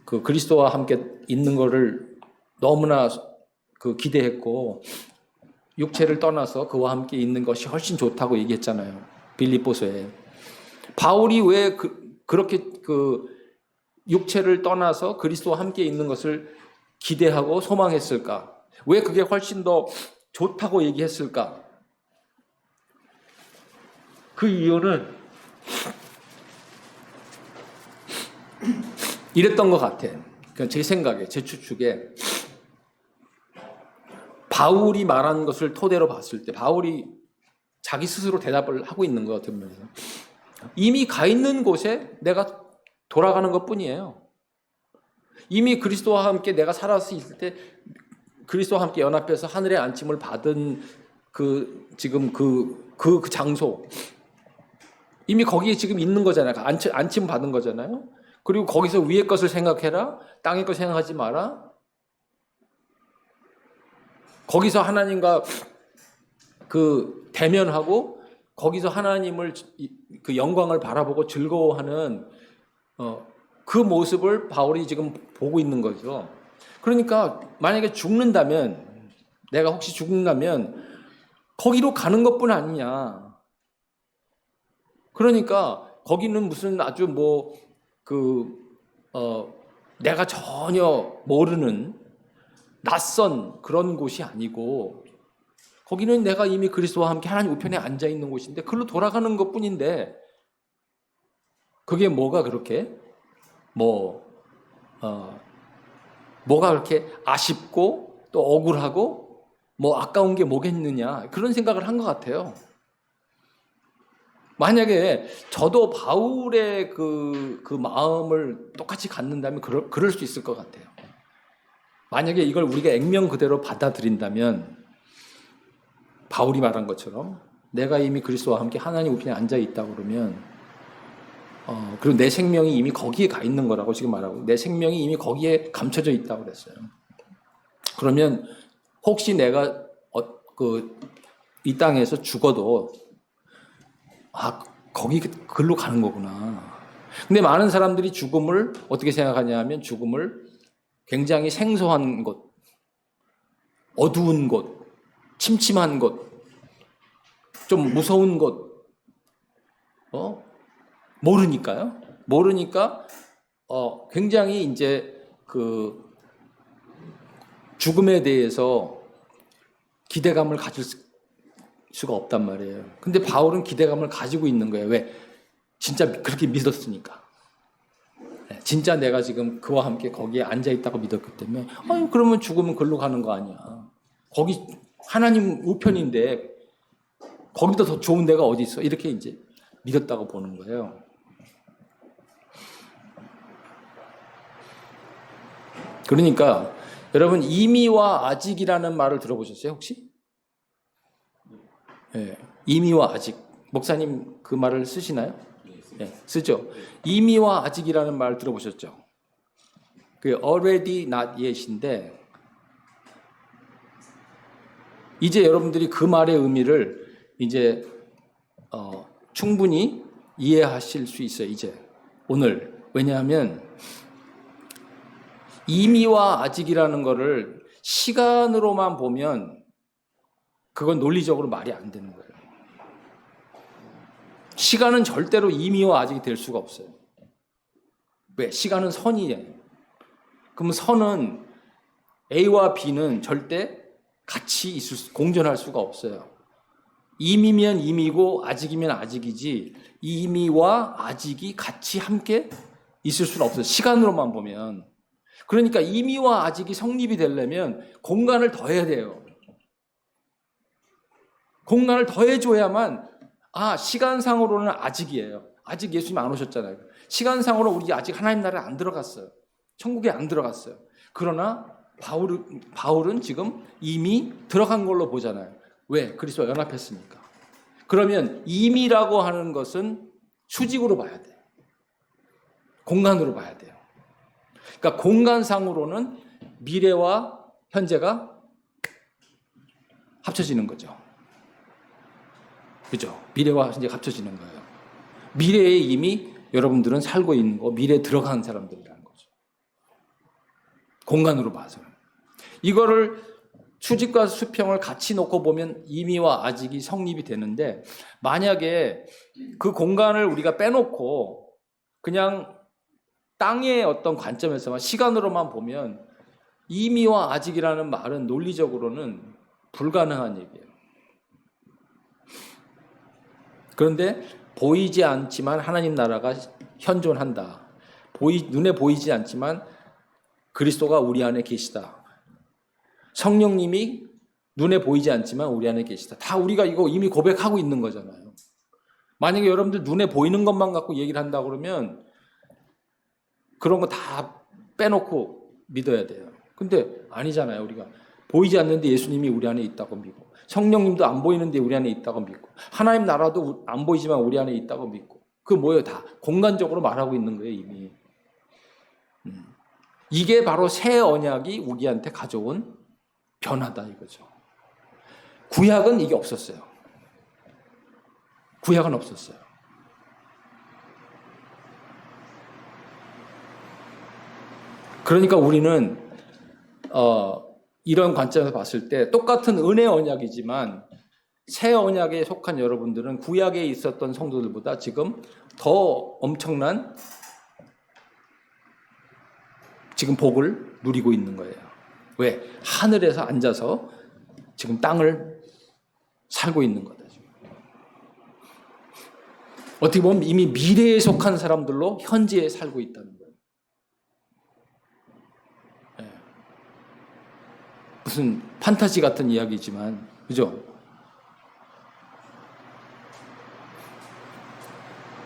그 그리스도와 함께 있는 거를 너무나 그 기대했고, 육체를 떠나서 그와 함께 있는 것이 훨씬 좋다고 얘기했잖아요. 빌립보서에. 바울이 왜 그렇게 그 육체를 떠나서 그리스도와 함께 있는 것을 기대하고 소망했을까? 왜 그게 훨씬 더 좋다고 얘기했을까? 그 이유는 이랬던 것 같아. 제 생각에, 제 추측에, 바울이 말한 것을 토대로 봤을 때, 바울이 자기 스스로 대답을 하고 있는 것 같은 면에서 이미 가 있는 곳에 내가 돌아가는 것 뿐이에요. 이미 그리스도와 함께 내가 살아서 있을 때 그리스도와 함께 연합해서 하늘의 안침을 받은 지금 그 장소, 이미 거기에 지금 있는 거잖아요. 안침 받은 거잖아요. 그리고 거기서 위의 것을 생각해라. 땅의 것 생각하지 마라. 거기서 하나님과 그 대면하고 거기서 하나님을 그 영광을 바라보고 즐거워하는 그 모습을 바울이 지금 보고 있는 거죠. 그러니까 만약에 죽는다면, 내가 혹시 죽는다면 거기로 가는 것뿐 아니냐. 그러니까 거기는 무슨 아주 내가 전혀 모르는 낯선 그런 곳이 아니고, 거기는 내가 이미 그리스도와 함께 하나님 우편에 앉아 있는 곳인데 그걸로 돌아가는 것뿐인데, 그게 뭐가 그렇게 뭐가 그렇게 아쉽고 또 억울하고 아까운 게 뭐겠느냐, 그런 생각을 한 것 같아요. 만약에 저도 바울의 그 마음을 똑같이 갖는다면 그럴 수 있을 것 같아요. 만약에 이걸 우리가 액면 그대로 받아들인다면, 바울이 말한 것처럼 내가 이미 그리스도와 함께 하나님 우편에 앉아 있다고 그러면, 그리고 내 생명이 이미 거기에 가 있는 거라고 지금 말하고, 내 생명이 이미 거기에 감춰져 있다고 그랬어요. 그러면 혹시 내가 이 땅에서 죽어도 거기 글로 가는 거구나. 근데 많은 사람들이 죽음을 어떻게 생각하냐 하면, 죽음을 굉장히 생소한 곳, 어두운 곳, 침침한 곳, 좀 무서운 곳, 모르니까 굉장히 이제 그 죽음에 대해서 기대감을 가질 수가 없단 말이에요. 근데 바울은 기대감을 가지고 있는 거예요. 왜? 진짜 그렇게 믿었으니까. 진짜 내가 지금 그와 함께 거기에 앉아 있다고 믿었기 때문에, 그러면 죽으면 글로 가는 거 아니야. 거기 하나님 우편인데 거기도 더 좋은 데가 어디 있어? 이렇게 이제 믿었다고 보는 거예요. 그러니까 여러분, 이미와 아직이라는 말을 들어보셨어요, 혹시? 네, 이미와 아직. 목사님 그 말을 쓰시나요? 네, 쓰죠. 이미와 아직이라는 말 들어보셨죠? 그 already not yet인데, 이제 여러분들이 그 말의 의미를 이제 충분히 이해하실 수 있어요, 이제 오늘. 왜냐하면 이미와 아직이라는 거를 시간으로만 보면 그건 논리적으로 말이 안 되는 거예요. 시간은 절대로 이미와 아직이 될 수가 없어요. 왜? 시간은 선이에요. 그럼 선은 A와 B는 절대 같이 공존할 수가 없어요. 이미면 이미고 아직이면 아직이지 이미와 아직이 같이 함께 있을 수는 없어요. 시간으로만 보면. 그러니까 이미와 아직이 성립이 되려면 공간을 더해야 돼요. 공간을 더해줘야만 시간상으로는 아직이에요. 아직 예수님 안 오셨잖아요. 시간상으로 우리 아직 하나님 나라에 안 들어갔어요. 천국에 안 들어갔어요. 그러나 바울은 지금 이미 들어간 걸로 보잖아요. 왜? 그리스도와 연합했으니까. 그러면 이미라고 하는 것은 수직으로 봐야 돼요. 공간으로 봐야 돼요. 그러니까 공간상으로는 미래와 현재가 합쳐지는 거죠. 그죠? 미래와 현재가 합쳐지는 거예요. 미래에 이미 여러분들은 살고 있는 거, 미래에 들어간 사람들이라는 거죠. 공간으로 봐서. 이거를 수직과 수평을 같이 놓고 보면 이미와 아직이 성립이 되는데, 만약에 그 공간을 우리가 빼놓고 그냥 땅의 어떤 관점에서만 시간으로만 보면 이미와 아직이라는 말은 논리적으로는 불가능한 얘기예요. 그런데 보이지 않지만 하나님 나라가 현존한다. 눈에 보이지 않지만 그리스도가 우리 안에 계시다. 성령님이 눈에 보이지 않지만 우리 안에 계시다. 다 우리가 이거 이미 고백하고 있는 거잖아요. 만약에 여러분들 눈에 보이는 것만 갖고 얘기를 한다 그러면 그런 거 다 빼놓고 믿어야 돼요. 근데 아니잖아요. 우리가 보이지 않는데 예수님이 우리 안에 있다고 믿고, 성령님도 안 보이는데 우리 안에 있다고 믿고, 하나님 나라도 안 보이지만 우리 안에 있다고 믿고, 그 뭐예요? 다 공간적으로 말하고 있는 거예요, 이미. 이게 바로 새 언약이 우리한테 가져온 변화다 이거죠. 구약은 이게 없었어요. 구약은 없었어요. 그러니까 우리는 이런 관점에서 봤을 때 똑같은 은혜 언약이지만 새 언약에 속한 여러분들은 구약에 있었던 성도들보다 지금 더 엄청난 지금 복을 누리고 있는 거예요. 왜? 하늘에서 앉아서 지금 땅을 살고 있는 거다. 지금. 어떻게 보면 이미 미래에 속한 사람들로 현재에 살고 있다는 거예요. 네. 무슨 판타지 같은 이야기지만, 그죠?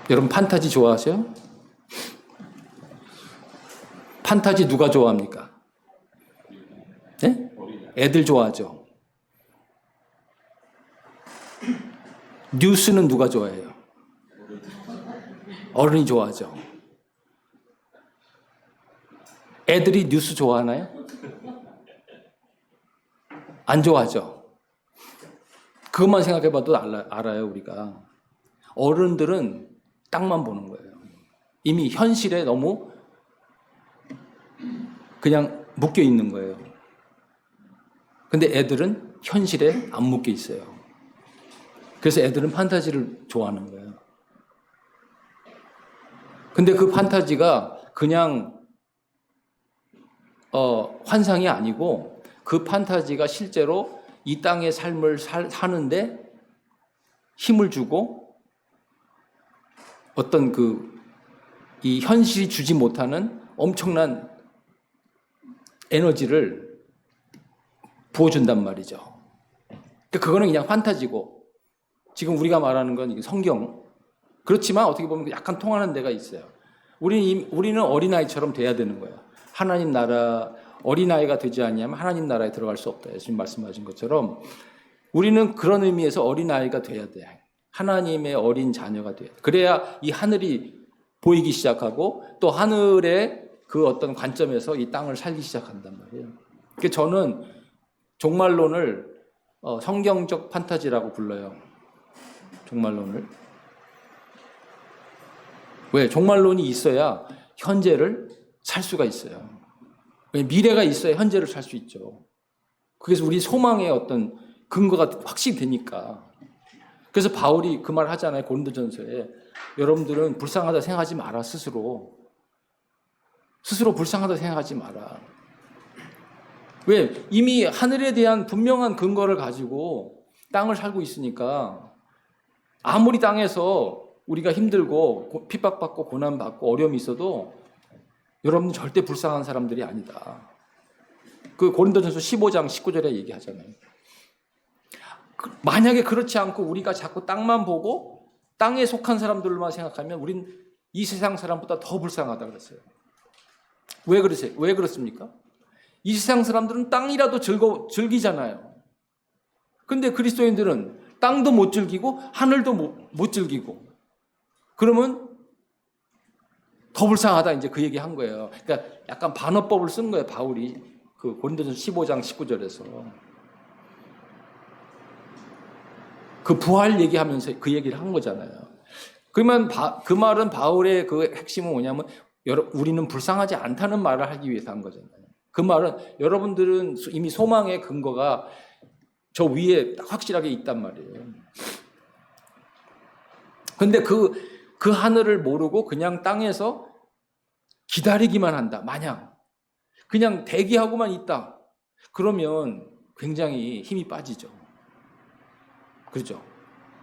여러분 판타지 좋아하세요? 판타지 누가 좋아합니까? 네? 애들 좋아하죠. 뉴스는 누가 좋아해요? 어른이 좋아하죠. 애들이 뉴스 좋아하나요? 안 좋아하죠. 그것만 생각해봐도 알아요, 우리가. 어른들은 땅만 보는 거예요. 이미 현실에 너무 그냥 묶여 있는 거예요. 근데 애들은 현실에 안 묶여 있어요. 그래서 애들은 판타지를 좋아하는 거예요. 근데 그 판타지가 그냥 환상이 아니고 그 판타지가 실제로 이 땅의 삶을 사는데 힘을 주고 어떤 이 현실이 주지 못하는 엄청난 에너지를 부어준단 말이죠. 그거는 그냥 판타지고 지금 우리가 말하는 건 이게 성경. 그렇지만 어떻게 보면 약간 통하는 데가 있어요. 우리는 어린아이처럼 돼야 되는 거예요. 하나님 나라, 어린아이가 되지 않으면 하나님 나라에 들어갈 수 없다. 예수님 말씀하신 것처럼 우리는 그런 의미에서 어린아이가 돼야 돼. 하나님의 어린 자녀가 돼야 돼. 그래야 이 하늘이 보이기 시작하고 또 하늘의 그 어떤 관점에서 이 땅을 살기 시작한단 말이에요. 그러니까 저는 종말론을 성경적 판타지라고 불러요. 종말론을. 왜? 종말론이 있어야 현재를 살 수가 있어요. 왜? 미래가 있어야 현재를 살 수 있죠. 그래서 우리 소망의 어떤 근거가 확실히 되니까. 그래서 바울이 그 말 하잖아요. 고린도전서에. 여러분들은 불쌍하다 생각하지 마라. 스스로 불쌍하다 생각하지 마라. 왜? 이미 하늘에 대한 분명한 근거를 가지고 땅을 살고 있으니까 아무리 땅에서 우리가 힘들고 핍박받고 고난받고 어려움이 있어도 여러분 절대 불쌍한 사람들이 아니다. 그 고린도전서 15장 19절에 얘기하잖아요. 만약에 그렇지 않고 우리가 자꾸 땅만 보고 땅에 속한 사람들만 생각하면 우린 이 세상 사람보다 더 불쌍하다 그랬어요. 왜 그러세요? 왜 그렇습니까? 이 세상 사람들은 땅이라도 즐기잖아요. 근데 그리스도인들은 땅도 못 즐기고 하늘도 못 즐기고 그러면 더 불쌍하다 이제 그 얘기 한 거예요. 그러니까 약간 반어법을 쓴 거예요. 바울이 그 고린도전서 15장 19절에서 그 부활 얘기하면서 그 얘기를 한 거잖아요. 그러면 그 말은 바울의 그 핵심은 뭐냐면 우리는 불쌍하지 않다는 말을 하기 위해서 한 거잖아요. 그 말은 여러분들은 이미 소망의 근거가 저 위에 확실하게 있단 말이에요. 근데 그 하늘을 모르고 그냥 땅에서 기다리기만 한다. 마냥. 그냥 대기하고만 있다. 그러면 굉장히 힘이 빠지죠. 그렇죠?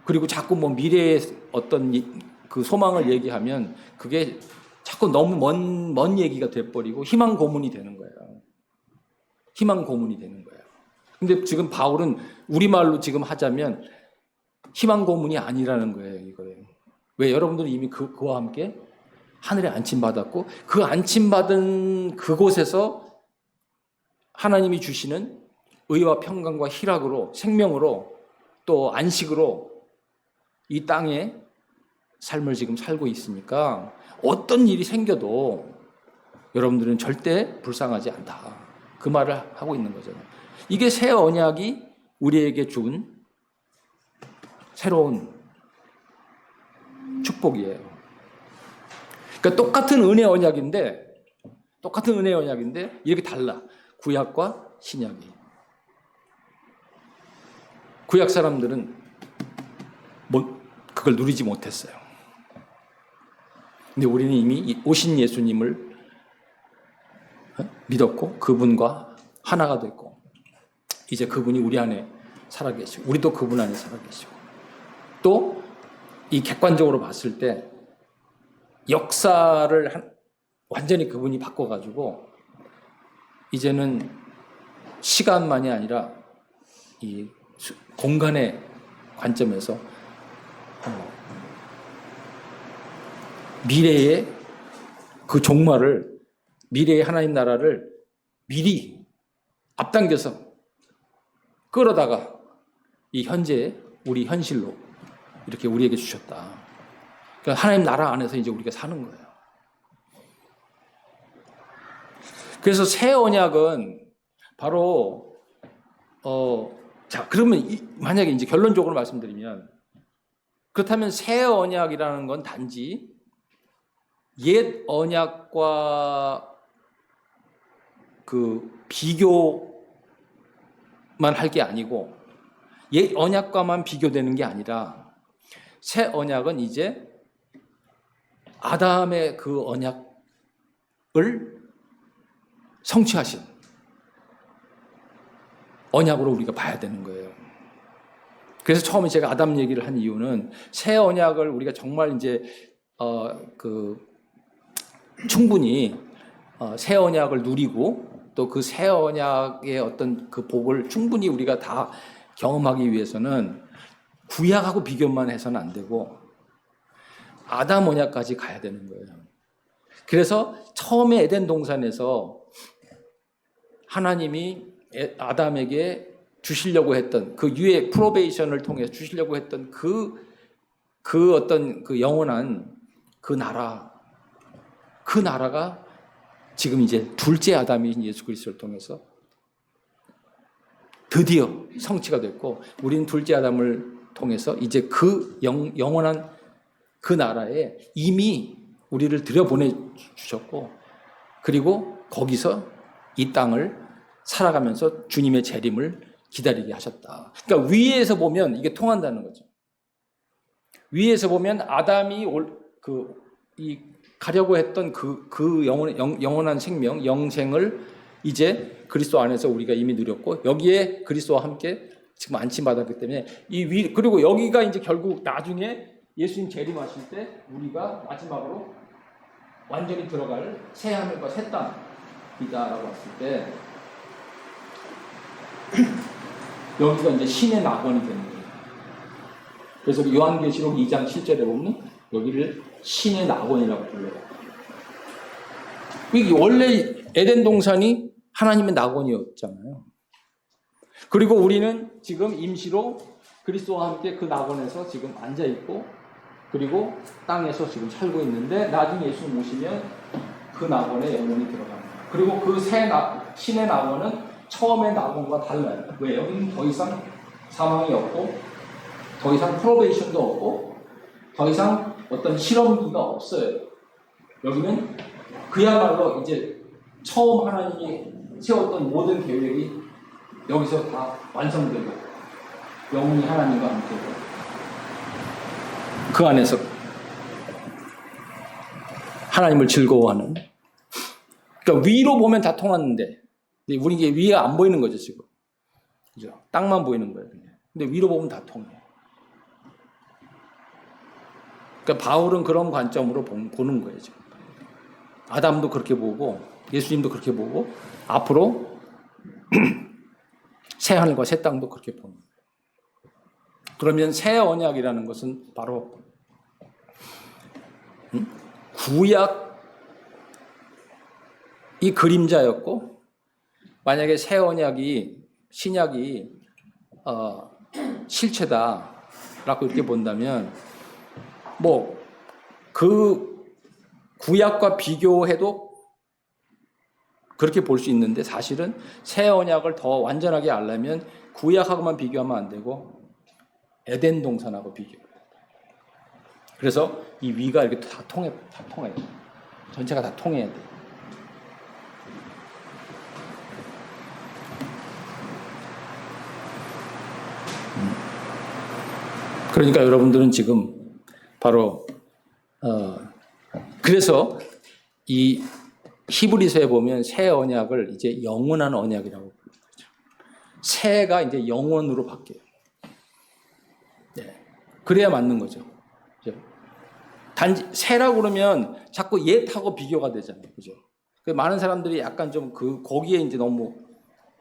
그리고 자꾸 뭐 미래의 어떤 그 소망을 얘기하면 그게 자꾸 너무 먼 얘기가 돼버리고 희망 고문이 되는 거예요. 희망 고문이 되는 거예요. 근데 지금 바울은 우리말로 지금 하자면 희망 고문이 아니라는 거예요. 이거예요. 왜? 여러분들은 이미 그와 함께 하늘에 안침받았고 그 안침받은 그곳에서 하나님이 주시는 의와 평강과 희락으로 생명으로 또 안식으로 이 땅에 삶을 지금 살고 있으니까 어떤 일이 생겨도 여러분들은 절대 불쌍하지 않다. 그 말을 하고 있는 거잖아요. 이게 새 언약이 우리에게 준 새로운 축복이에요. 그러니까 똑같은 은혜 언약인데 이렇게 달라. 구약과 신약이. 구약 사람들은 그걸 누리지 못했어요. 근데 우리는 이미 오신 예수님을 믿었고 그분과 하나가 됐고 이제 그분이 우리 안에 살아계시고 우리도 그분 안에 살아계시고 또 이 객관적으로 봤을 때 역사를 완전히 그분이 바꿔가지고 이제는 시간만이 아니라 이 공간의 관점에서 미래의 그 종말을 미래의 하나님 나라를 미리 앞당겨서 끌어다가 이 현재 우리 현실로 이렇게 우리에게 주셨다. 그러니까 하나님 나라 안에서 이제 우리가 사는 거예요. 그래서 새 언약은 바로 자 그러면 만약에 이제 결론적으로 말씀드리면 그렇다면 새 언약이라는 건 단지 옛 언약과 그 비교만 할 게 아니고 옛 언약과만 비교되는 게 아니라 새 언약은 이제 아담의 그 언약을 성취하신 언약으로 우리가 봐야 되는 거예요. 그래서 처음에 제가 아담 얘기를 한 이유는 새 언약을 우리가 정말 이제 충분히 새 언약을 누리고 또 그 새 언약의 어떤 그 복을 충분히 우리가 다 경험하기 위해서는 구약하고 비교만 해서는 안 되고 아담 언약까지 가야 되는 거예요. 그래서 처음에 에덴 동산에서 하나님이 아담에게 주시려고 했던 그 유해 프로베이션을 통해 주시려고 했던 그 어떤 그 영원한 그 나라가 지금 이제 둘째 아담인 예수 그리스도를 통해서 드디어 성취가 됐고 우리는 둘째 아담을 통해서 이제 그 영원한 그 나라에 이미 우리를 들여보내 주셨고 그리고 거기서 이 땅을 살아가면서 주님의 재림을 기다리게 하셨다. 그러니까 위에서 보면 이게 통한다는 거죠. 위에서 보면 아담이 가려고 했던 그 영원한 생명, 영생을 이제 그리스도 안에서 우리가 이미 누렸고, 여기에 그리스도와 함께 지금 안침받았기 때문에 그리고 여기가 이제 결국 나중에 예수님 재림하실 때 우리가 마지막으로 완전히 들어갈 새 하늘과 새 땅이다라고 했을 때 여기가 이제 신의 낙원이 되는 거예요. 그래서 요한계시록 2장 7절에 보면 여기를 신의 낙원이라고 불러요. 이게 원래 에덴 동산이 하나님의 낙원이었잖아요. 그리고 우리는 지금 임시로 그리스도와 함께 그 낙원에서 지금 앉아 있고, 그리고 땅에서 지금 살고 있는데, 나중에 예수님 오시면 그 낙원에 영혼이 들어갑니다. 그리고 그 신의 낙원은 처음의 낙원과 달라요. 왜? 여기는 더 이상 사망이 없고, 더 이상 프로베이션도 없고, 더 이상 어떤 실험기가 없어요. 여기는 그야말로 이제 처음 하나님이 세웠던 모든 계획이 여기서 다 완성되고, 영원히 하나님과 함께 그 안에서 하나님을 즐거워하는. 그러니까 위로 보면 다 통하는데, 우리 이게 위에 안 보이는 거죠, 지금. 그죠? 땅만 보이는 거예요. 근데 위로 보면 다 통해요. 그러니까 바울은 그런 관점으로 보는 거예요, 지금. 아담도 그렇게 보고, 예수님도 그렇게 보고, 앞으로 새 하늘과 새 땅도 그렇게 보는 거예요. 그러면 새 언약이라는 것은 바로 구약이 그림자였고, 만약에 새 언약이, 신약이 실체다라고 이렇게 본다면, 뭐 그 구약과 비교해도 그렇게 볼 수 있는데, 사실은 새 언약을 더 완전하게 알려면 구약하고만 비교하면 안 되고 에덴 동산하고 비교해요. 그래서 이 위가 이렇게 다 통해요. 전체가 다 통해야 돼요. 그러니까 여러분들은 지금 바로 그래서 이 히브리서에 보면 새 언약을 이제 영원한 언약이라고 부르는 거죠. 새가 이제 영원으로 바뀌어요. 네. 그래야 맞는 거죠. 단지 새라고 그러면 자꾸 옛하고 비교가 되잖아요. 그죠? 많은 사람들이 약간 좀 거기에 이제 너무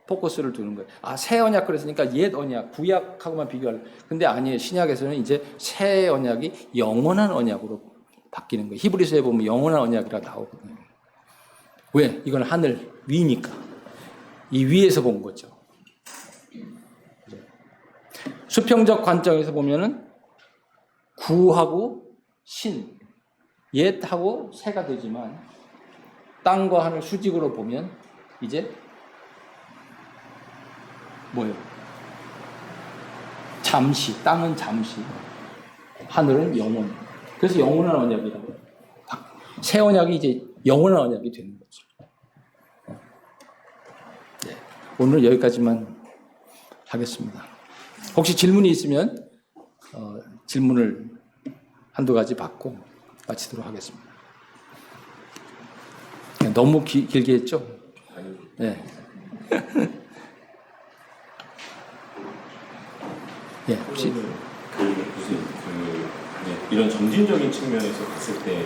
포커스를 두는 거예요. 새 언약 그랬으니까 옛 언약, 구약하고만 비교할. 근데 아니에요. 신약에서는 이제 새 언약이 영원한 언약으로 바뀌는 거예요. 히브리서에 보면 영원한 언약이라 나오거든요. 왜? 이건 하늘 위니까. 이 위에서 본 거죠. 수평적 관점에서 보면은 구하고 신, 옛하고 새가 되지만, 땅과 하늘 수직으로 보면 이제 뭐예요? 잠시, 땅은 잠시, 하늘은 영원. 그래서 영원한 언약이라고. 새 언약이 이제 영원한 언약이 되는 거죠. 네, 오늘 여기까지만 하겠습니다. 혹시 질문이 있으면 질문을 한두 가지 받고 마치도록 하겠습니다. 너무 길게 했죠? 네. 예, 혹시 이런 점진적인 측면에서 봤을 때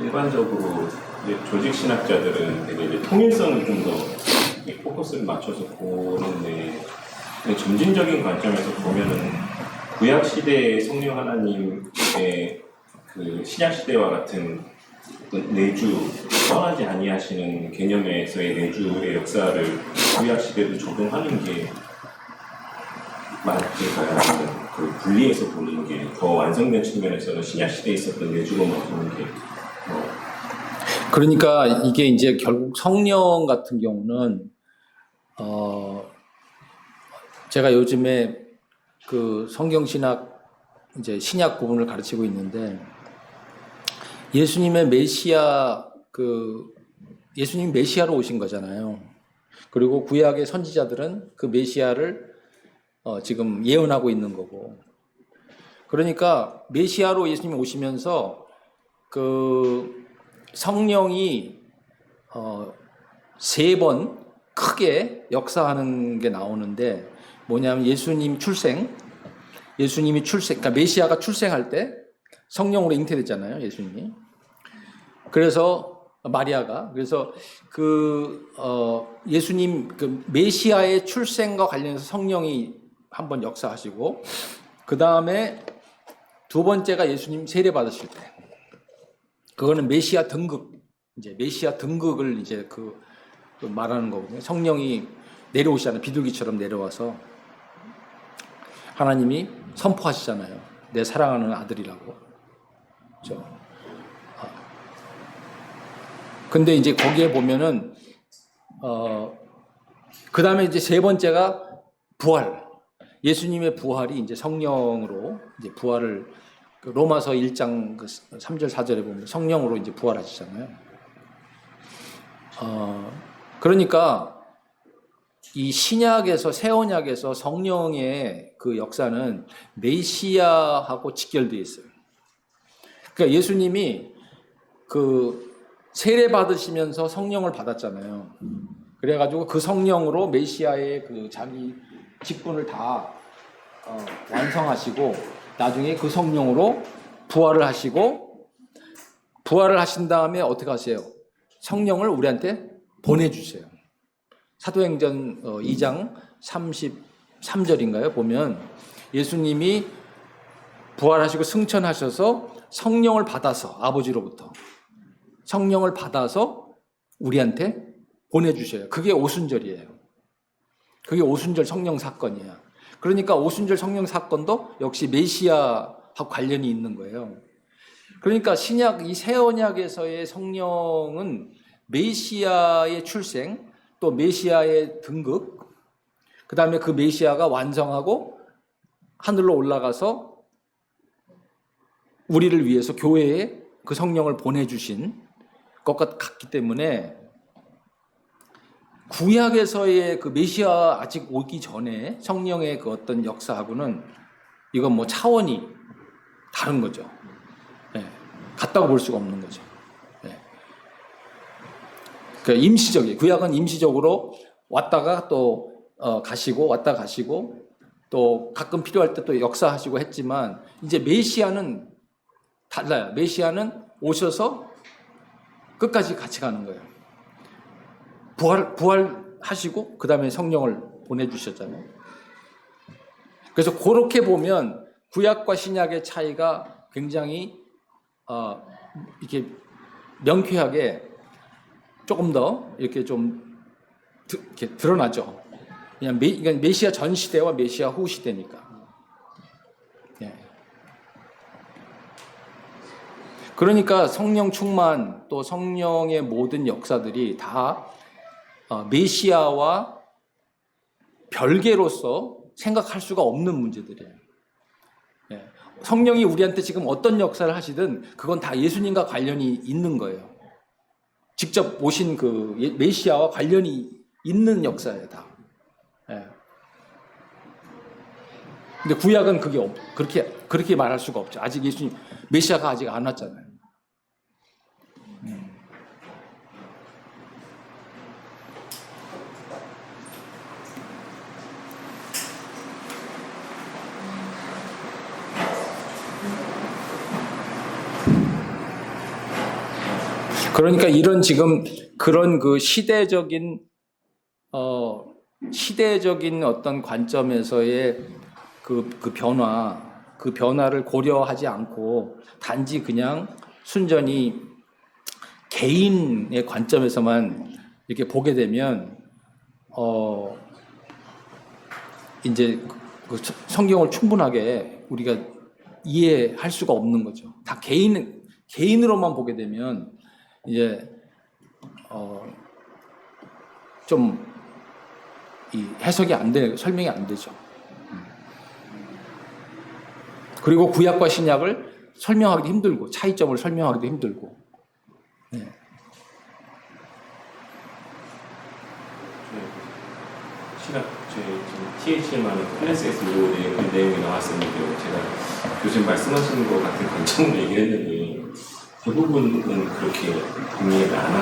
일반적으로 이제 조직 신학자들은 되게 이제 통일성을 좀 더 포커스를 맞춰서 보는데, 점진적인 관점에서 보면은 구약 시대의 성령 하나님의 그 신약 시대와 같은 내주, 떠나지 아니하시는 개념에서의 내주의 역사를 구약 시대도 적용하는 게 맞을까요? 그 분리해서 보는 게 더 완성된 측면에서는 신약 시대에 있었던 내주로만 보는 게 그러니까 이게 이제 결국 성령 같은 경우는 제가 요즘에 그 성경 신학 이제 신약 부분을 가르치고 있는데, 예수님의 메시아 예수님 메시아로 오신 거잖아요. 그리고 구약의 선지자들은 그 메시아를 지금 예언하고 있는 거고. 그러니까 메시아로 예수님이 오시면서 그 성령이 3번 크게 역사하는 게 나오는데 뭐냐면 예수님이 출생, 그러니까 메시아가 출생할 때 성령으로 잉태됐잖아요, 예수님이. 그래서 마리아가 예수님 그 메시아의 출생과 관련해서 성령이 한번 역사하시고, 그 다음에 두 번째가 예수님 세례 받으실 때, 그거는 메시아 등극, 이제 메시아 등극을 이제 그 말하는 거거든요. 성령이 내려오시잖아요. 비둘기처럼 내려와서 하나님이 선포하시잖아요. 내 사랑하는 아들이라고. 그렇죠? 근데 이제 거기에 보면은 그 다음에 이제 세 번째가 부활. 예수님의 부활이 이제 성령으로 이제 부활을 로마서 1장 3절 4절에 보면 성령으로 이제 부활하시잖아요. 그러니까 이 신약에서 새 언약에서 성령의 그 역사는 메시아하고 직결되어 있어요. 그러니까 예수님이 그 세례 받으시면서 성령을 받았잖아요. 그래가지고 그 성령으로 메시아의 그 자기 직분을 다 완성하시고 나중에 그 성령으로 부활을 하시고, 부활을 하신 다음에 어떻게 하세요? 성령을 우리한테 보내주세요. 사도행전 2장 33절인가요? 보면 예수님이 부활하시고 승천하셔서 성령을 받아서 아버지로부터 성령을 받아서 우리한테 보내주셔요. 그게 오순절이에요. 그게 오순절 성령 사건이에요. 그러니까 오순절 성령 사건도 역시 메시아하고 관련이 있는 거예요. 그러니까 신약, 이 새 언약에서의 성령은 메시아의 출생, 또 메시아의 등극, 그 다음에 그 메시아가 완성하고 하늘로 올라가서 우리를 위해서 교회에 그 성령을 보내주신 것과 같기 때문에 구약에서의 그 메시아 아직 오기 전에 성령의 그 어떤 역사하고는 이건 뭐 차원이 다른 거죠. 네. 같다고 볼 수가 없는 거죠. 네. 그러니까 임시적이에요. 구약은 임시적으로 왔다가 또 가시고 왔다 가시고 또 가끔 필요할 때 또 역사하시고 했지만, 이제 메시아는 달라요. 메시아는 오셔서 끝까지 같이 가는 거예요. 부활하시고 그 다음에 성령을 보내주셨잖아요. 그래서 그렇게 보면 구약과 신약의 차이가 굉장히 이렇게 명쾌하게 조금 더 이렇게 좀 이렇게 드러나죠. 그냥 메시아 전 시대와 메시아 후 시대니까. 네. 그러니까 성령 충만 또 성령의 모든 역사들이 다 메시아와 별개로서 생각할 수가 없는 문제들이에요. 네. 성령이 우리한테 지금 어떤 역사를 하시든 그건 다 예수님과 관련이 있는 거예요. 직접 오신 그 메시아와 관련이 있는 역사예요, 다. 네. 근데 구약은 그렇게 말할 수가 없죠. 아직 예수님, 메시아가 아직 안 왔잖아요. 그러니까 이런 지금 그런 그 시대적인 어떤 관점에서의 그 변화를 고려하지 않고 단지 그냥 순전히 개인의 관점에서만 이렇게 보게 되면 이제 그 성경을 충분하게 우리가 이해할 수가 없는 거죠. 다 개인으로만 보게 되면 이제 좀 이 해석이 안 돼, 설명이 안 되죠. 그리고 구약과 신약을 설명하기도 힘들고 차이점을 설명하기도 힘들고. 네. 네. 신학 저희 지금 THM하는 NSS 내용이 나왔었는데 제가 교수님 말씀하시는 것 같은 관점으로 얘기를 했는데 대부분은 그렇게 동의를 안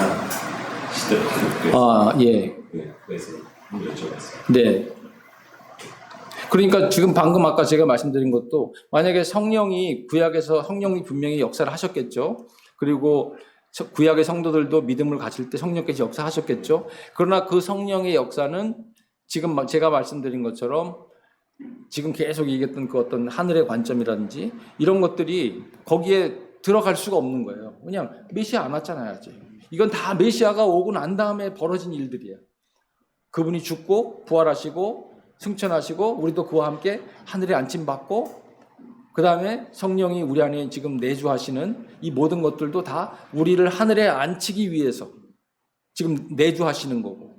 하시더라고요. 예. 네, 그래서 여쭤봤어요. 네. 그러니까 지금 방금 아까 제가 말씀드린 것도 만약에 성령이 구약에서 성령이 분명히 역사를 하셨겠죠. 그리고 구약의 성도들도 믿음을 가질 때 성령께서 역사하셨겠죠. 그러나 그 성령의 역사는 지금 제가 말씀드린 것처럼 지금 계속 얘기했던 그 어떤 하늘의 관점이라든지 이런 것들이 거기에 들어갈 수가 없는 거예요. 그냥 메시아 안 왔잖아요, 아직. 이건 다 메시아가 오고 난 다음에 벌어진 일들이에요. 그분이 죽고 부활하시고 승천하시고 우리도 그와 함께 하늘에 안침받고 그 다음에 성령이 우리 안에 지금 내주하시는 이 모든 것들도 다 우리를 하늘에 앉히기 위해서 지금 내주하시는 거고.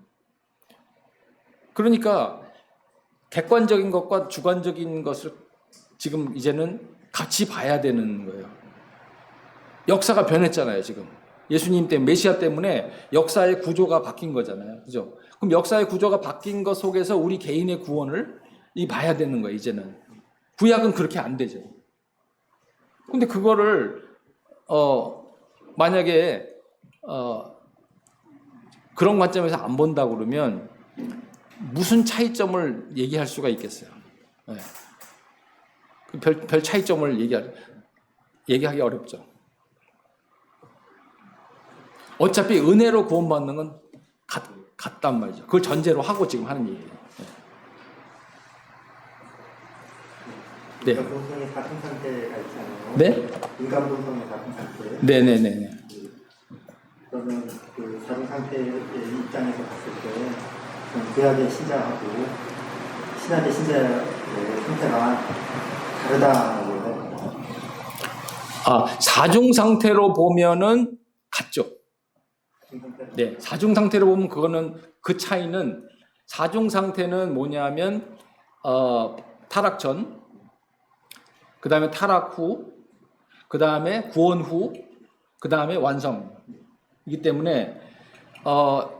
그러니까 객관적인 것과 주관적인 것을 지금 이제는 같이 봐야 되는 거예요. 역사가 변했잖아요, 지금. 예수님 때문에, 메시아 때문에 역사의 구조가 바뀐 거잖아요. 그죠? 그럼 역사의 구조가 바뀐 것 속에서 우리 개인의 구원을 봐야 되는 거예요, 이제는. 구약은 그렇게 안 되죠. 근데 그거를, 만약에, 그런 관점에서 안 본다 그러면 무슨 차이점을 얘기할 수가 있겠어요. 네. 별 차이점을 얘기하기 어렵죠. 어차피 은혜로 구원받는 건 같단 말이죠. 그걸 전제로 하고 지금 하는 얘기예요. 네. 인간 본성의 같은 상태가 있잖아요. 네? 인간 본성의 같은 상태. 네네네. 그러면 그 다른 상태의 입장에서 봤을 때 구약의 신자하고 신약의 신자의 상태가 다르다고 해요. 사중 상태로 보면은 같죠. 네, 사중 상태로 보면 그 차이는 사중 상태는 뭐냐면 타락 전, 그 다음에 타락 후, 그 다음에 구원 후, 그 다음에 완성이기 때문에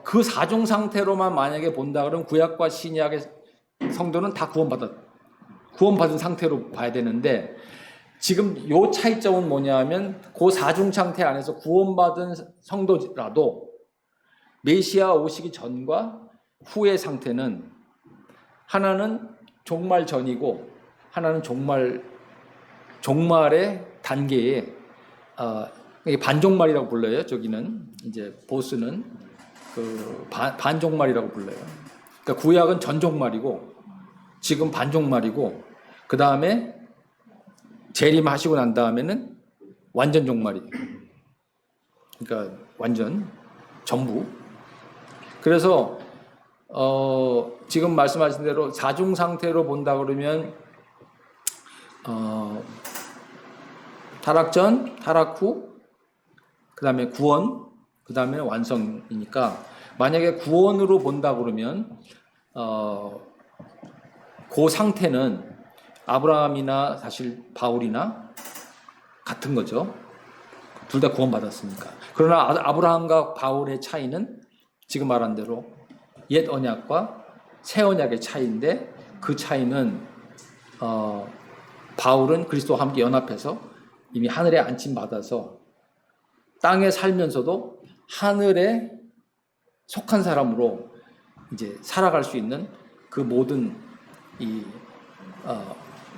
그 사중 상태로만 만약에 본다 그러면 구약과 신약의 성도는 다 구원받은 상태로 봐야 되는데 지금 요 차이점은 뭐냐면 그 사중 상태 안에서 구원받은 성도라도 메시아 오시기 전과 후의 상태는 하나는 종말 전이고 하나는 종말의 단계에 반종말이라고 불러요. 저기는 이제 보스는 그 반종말이라고 불러요. 그러니까 구약은 전종말이고 지금 반종말이고 그 다음에 재림하시고 난 다음에는 완전 종말이에요. 그러니까 완전 전부. 그래서 지금 말씀하신 대로 사중 상태로 본다 그러면 타락 전, 타락 후, 그 다음에 구원, 그 다음에 완성이니까 만약에 구원으로 본다 그러면 그 상태는 아브라함이나 사실 바울이나 같은 거죠. 둘 다 구원받았으니까. 그러나 아브라함과 바울의 차이는 지금 말한 대로 옛 언약과 새 언약의 차이인데 그 차이는 바울은 그리스도와 함께 연합해서 이미 하늘에 안침받아서 땅에 살면서도 하늘에 속한 사람으로 이제 살아갈 수 있는 그 모든 이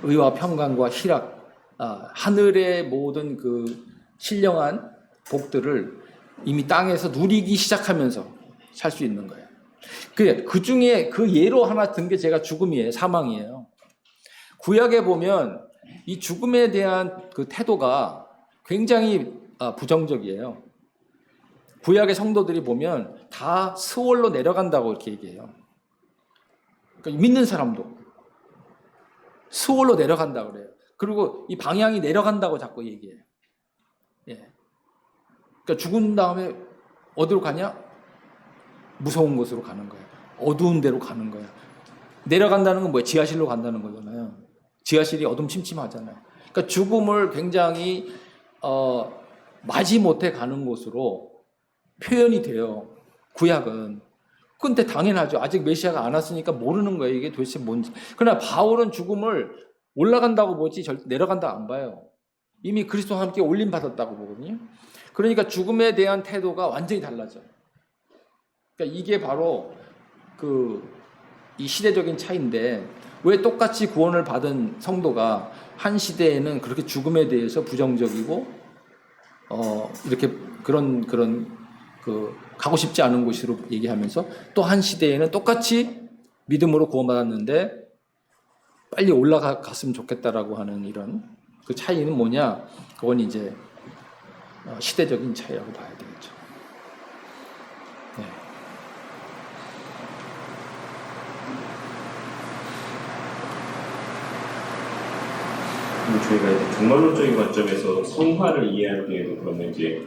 의와 평강과 희락, 하늘의 모든 그 신령한 복들을 이미 땅에서 누리기 시작하면서 살 수 있는 거예요. 그 중에 그 예로 하나 든 게 제가 죽음이에요. 사망이에요. 구약에 보면 이 죽음에 대한 그 태도가 굉장히 부정적이에요. 구약의 성도들이 보면 다 스월로 내려간다고 이렇게 얘기해요. 그러니까 믿는 사람도 스월로 내려간다고 그래요. 그리고 이 방향이 내려간다고 자꾸 얘기해요. 예. 그러니까 죽은 다음에 어디로 가냐? 무서운 곳으로 가는 거예요. 어두운 데로 가는 거예요. 내려간다는 건 뭐예요? 지하실로 간다는 거잖아요. 지하실이 어둠침침하잖아요. 그러니까 죽음을 굉장히 마지못해 가는 곳으로 표현이 돼요. 구약은. 근데 당연하죠. 아직 메시아가 안 왔으니까 모르는 거예요. 이게 도대체 뭔지. 그러나 바울은 죽음을 올라간다고 보지 내려간다 안 봐요. 이미 그리스도와 함께 올림 받았다고 보거든요. 그러니까 죽음에 대한 태도가 완전히 달라져. 그러니까 이게 바로 이 시대적인 차이인데 왜 똑같이 구원을 받은 성도가 한 시대에는 그렇게 죽음에 대해서 부정적이고 이렇게 그런 가고 싶지 않은 곳으로 얘기하면서 또 한 시대에는 똑같이 믿음으로 구원받았는데 빨리 올라갔으면 좋겠다라고 하는 이런 그 차이는 뭐냐? 그건 이제 시대적인 차이라고 봐야 되겠죠. 네. 저희가 이제 종말론적인 관점에서 성화를 이해하기에도 그러면 이제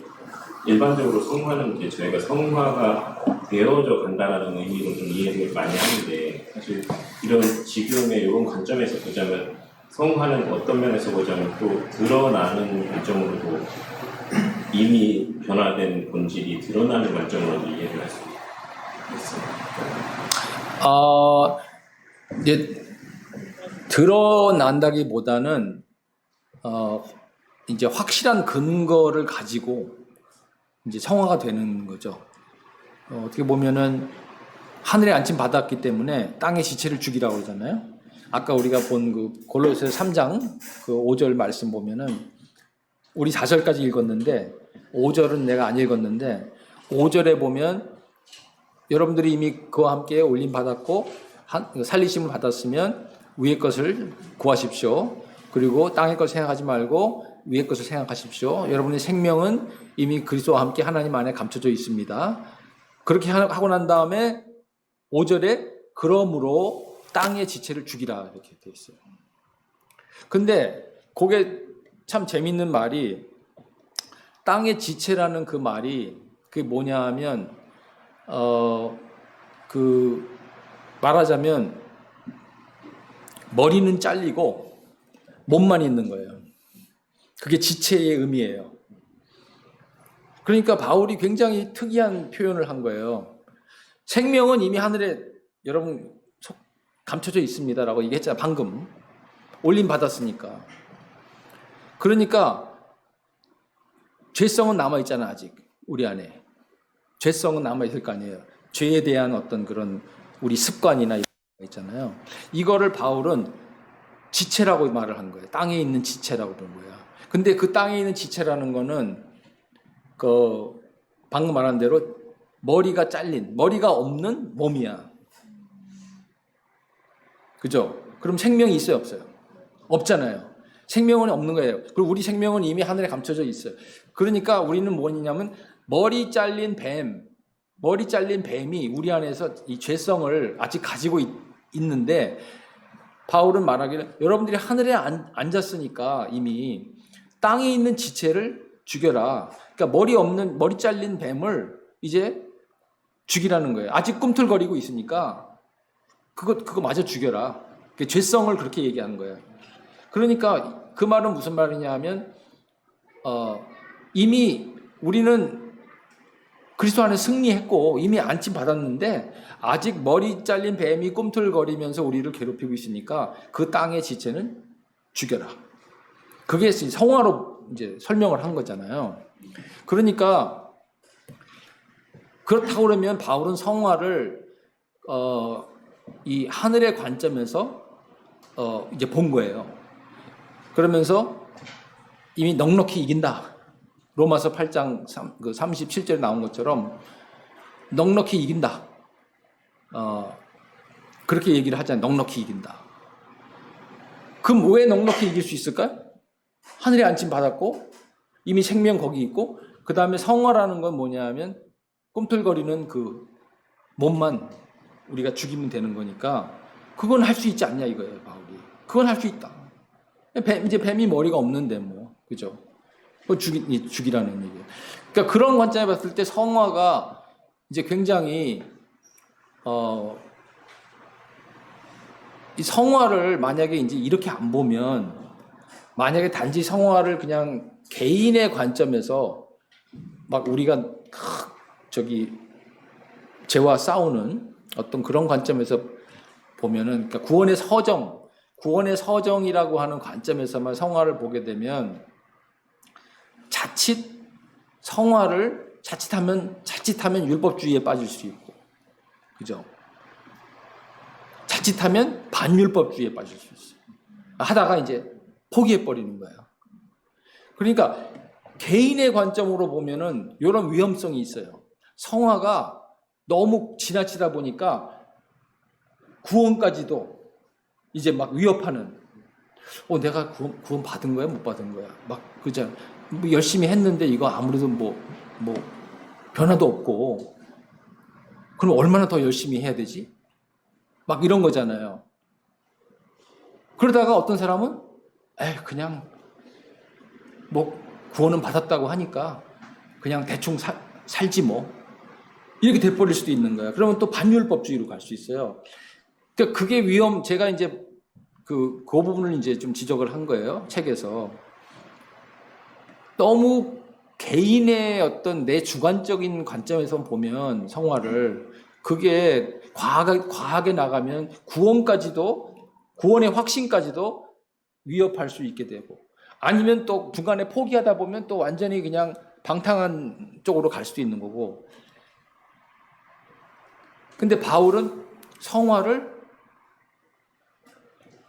일반적으로 성화는 이제 저희가 성화가 되어져 간다라는 의미로 좀 이해를 많이 하는데 사실 이런 지금의 이런 관점에서 보자면 성화는 어떤 면에서 보자면 또 드러나는 관점으로도 이미 변화된 본질이 드러나는 관점으로도 이해를 할 수 있습니다. 이제 드러난다기보다는 이제 확실한 근거를 가지고 이제 성화가 되는 거죠. 어떻게 보면은 하늘에 안침 받았기 때문에 땅의 지체를 죽이라고 그러잖아요. 아까 우리가 본 그 골로새서 3장 그 5절 말씀 보면은 우리 4절까지 읽었는데 5절은 내가 안 읽었는데 5절에 보면 여러분들이 이미 그와 함께 올림 받았고 살리심을 받았으면 위의 것을 구하십시오. 그리고 땅의 것을 생각하지 말고 위의 것을 생각하십시오. 여러분의 생명은 이미 그리스도와 함께 하나님 안에 감춰져 있습니다. 그렇게 하고 난 다음에 5절에 그러므로 땅의 지체를 죽이라 이렇게 되어 있어요. 근데 그게 참 재밌는 말이 땅의 지체라는 그 말이 그게 뭐냐 하면 말하자면 머리는 잘리고 몸만 있는 거예요. 그게 지체의 의미예요. 그러니까 바울이 굉장히 특이한 표현을 한 거예요. 생명은 이미 하늘에 여러분 감춰져 있습니다라고 얘기했잖아요. 방금 올림 받았으니까. 그러니까 죄성은 남아 있잖아. 아직 우리 안에 죄성은 남아 있을 거 아니에요. 죄에 대한 어떤 그런 우리 습관이나 이런 거 있잖아요. 이거를 바울은 지체라고 말을 한 거예요. 땅에 있는 지체라고 그런 거야. 근데 그 땅에 있는 지체라는 거는 방금 말한 대로 머리가 잘린, 머리가 없는 몸이야. 그죠? 그럼 생명이 있어요, 없어요? 없잖아요. 생명은 없는 거예요. 그리고 우리 생명은 이미 하늘에 감춰져 있어요. 그러니까 우리는 뭐냐면 머리 잘린 뱀이 우리 안에서 이 죄성을 아직 가지고 있는데 바울은 말하기를 여러분들이 하늘에 앉았으니까 이미 땅에 있는 지체를 죽여라. 그러니까 머리 잘린 뱀을 이제 죽이라는 거예요. 아직 꿈틀거리고 있으니까 그거 마저 죽여라. 죄성을 그렇게 얘기하는 거예요. 그러니까 그 말은 무슨 말이냐 하면 이미 우리는 그리스도 안에 승리했고 이미 안침 받았는데 아직 머리 잘린 뱀이 꿈틀거리면서 우리를 괴롭히고 있으니까 그 땅의 지체는 죽여라. 그게 성화로 이제 설명을 한 거잖아요. 그러니까 그렇다고 그러면 바울은 성화를 이 하늘의 관점에서 이제 본 거예요. 그러면서 이미 넉넉히 이긴다. 로마서 8장 37절에 나온 것처럼 넉넉히 이긴다. 그렇게 얘기를 하잖아요. 넉넉히 이긴다. 그럼 왜 넉넉히 이길 수 있을까요? 하늘에 안침 받았고 이미 생명 거기 있고 그 다음에 성화라는 건 뭐냐 하면 꿈틀거리는 그 몸만 우리가 죽이면 되는 거니까 그건 할 수 있지 않냐 이거예요. 바울이. 그건 할 수 있다. 이제 뱀이 머리가 없는데 뭐 그죠? 죽이라는 얘기예요. 그러니까 그런 관점에 봤을 때 성화가 이제 굉장히 이 성화를 만약에 이제 이렇게 안 보면 만약에 단지 성화를 그냥 개인의 관점에서 막 우리가 죄와 싸우는 어떤 그런 관점에서 보면은, 그러니까 구원의 서정이라고 하는 관점에서만 성화를 보게 되면 자칫하면 율법주의에 빠질 수 있고, 그죠? 자칫하면 반율법주의에 빠질 수 있어요. 하다가 이제 포기해버리는 거예요. 그러니까 개인의 관점으로 보면은 이런 위험성이 있어요. 성화가 너무 지나치다 보니까 구원까지도 이제 막 위협하는, 내가 구원 받은 거야? 못 받은 거야? 막, 그죠? 뭐 열심히 했는데 이거 아무래도 뭐 변화도 없고, 그럼 얼마나 더 열심히 해야 되지? 막 이런 거잖아요. 그러다가 어떤 사람은, 그냥 뭐 구원은 받았다고 하니까 그냥 대충 살지 뭐. 이렇게 돼버릴 수도 있는 거예요. 그러면 또 반율법주의로 갈 수 있어요. 그러니까 그게 제가 이제 그 부분을 이제 좀 지적을 한 거예요. 책에서. 너무 개인의 어떤 내 주관적인 관점에서 보면 성화를, 그게 과하게 나가면 구원의 확신까지도 위협할 수 있게 되고, 아니면 또 중간에 포기하다 보면 또 완전히 그냥 방탕한 쪽으로 갈 수도 있는 거고. 근데 바울은 성화를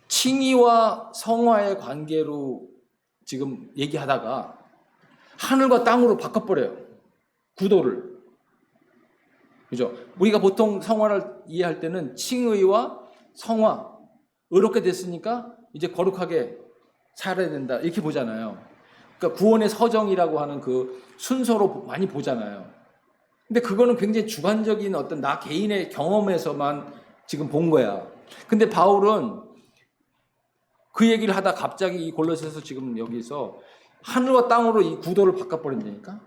칭의와 성화의 관계로 지금 얘기하다가 하늘과 땅으로 바꿔버려요. 구도를. 그죠? 우리가 보통 성화를 이해할 때는 칭의와 성화, 의롭게 됐으니까 이제 거룩하게 살아야 된다, 이렇게 보잖아요. 그러니까 구원의 서정이라고 하는 그 순서로 많이 보잖아요. 근데 그거는 굉장히 주관적인 어떤 나 개인의 경험에서만 지금 본 거야. 근데 바울은 그 얘기를 하다 갑자기 이 골로새서 지금 여기서 하늘과 땅으로 이 구도를 바꿔버린다니까?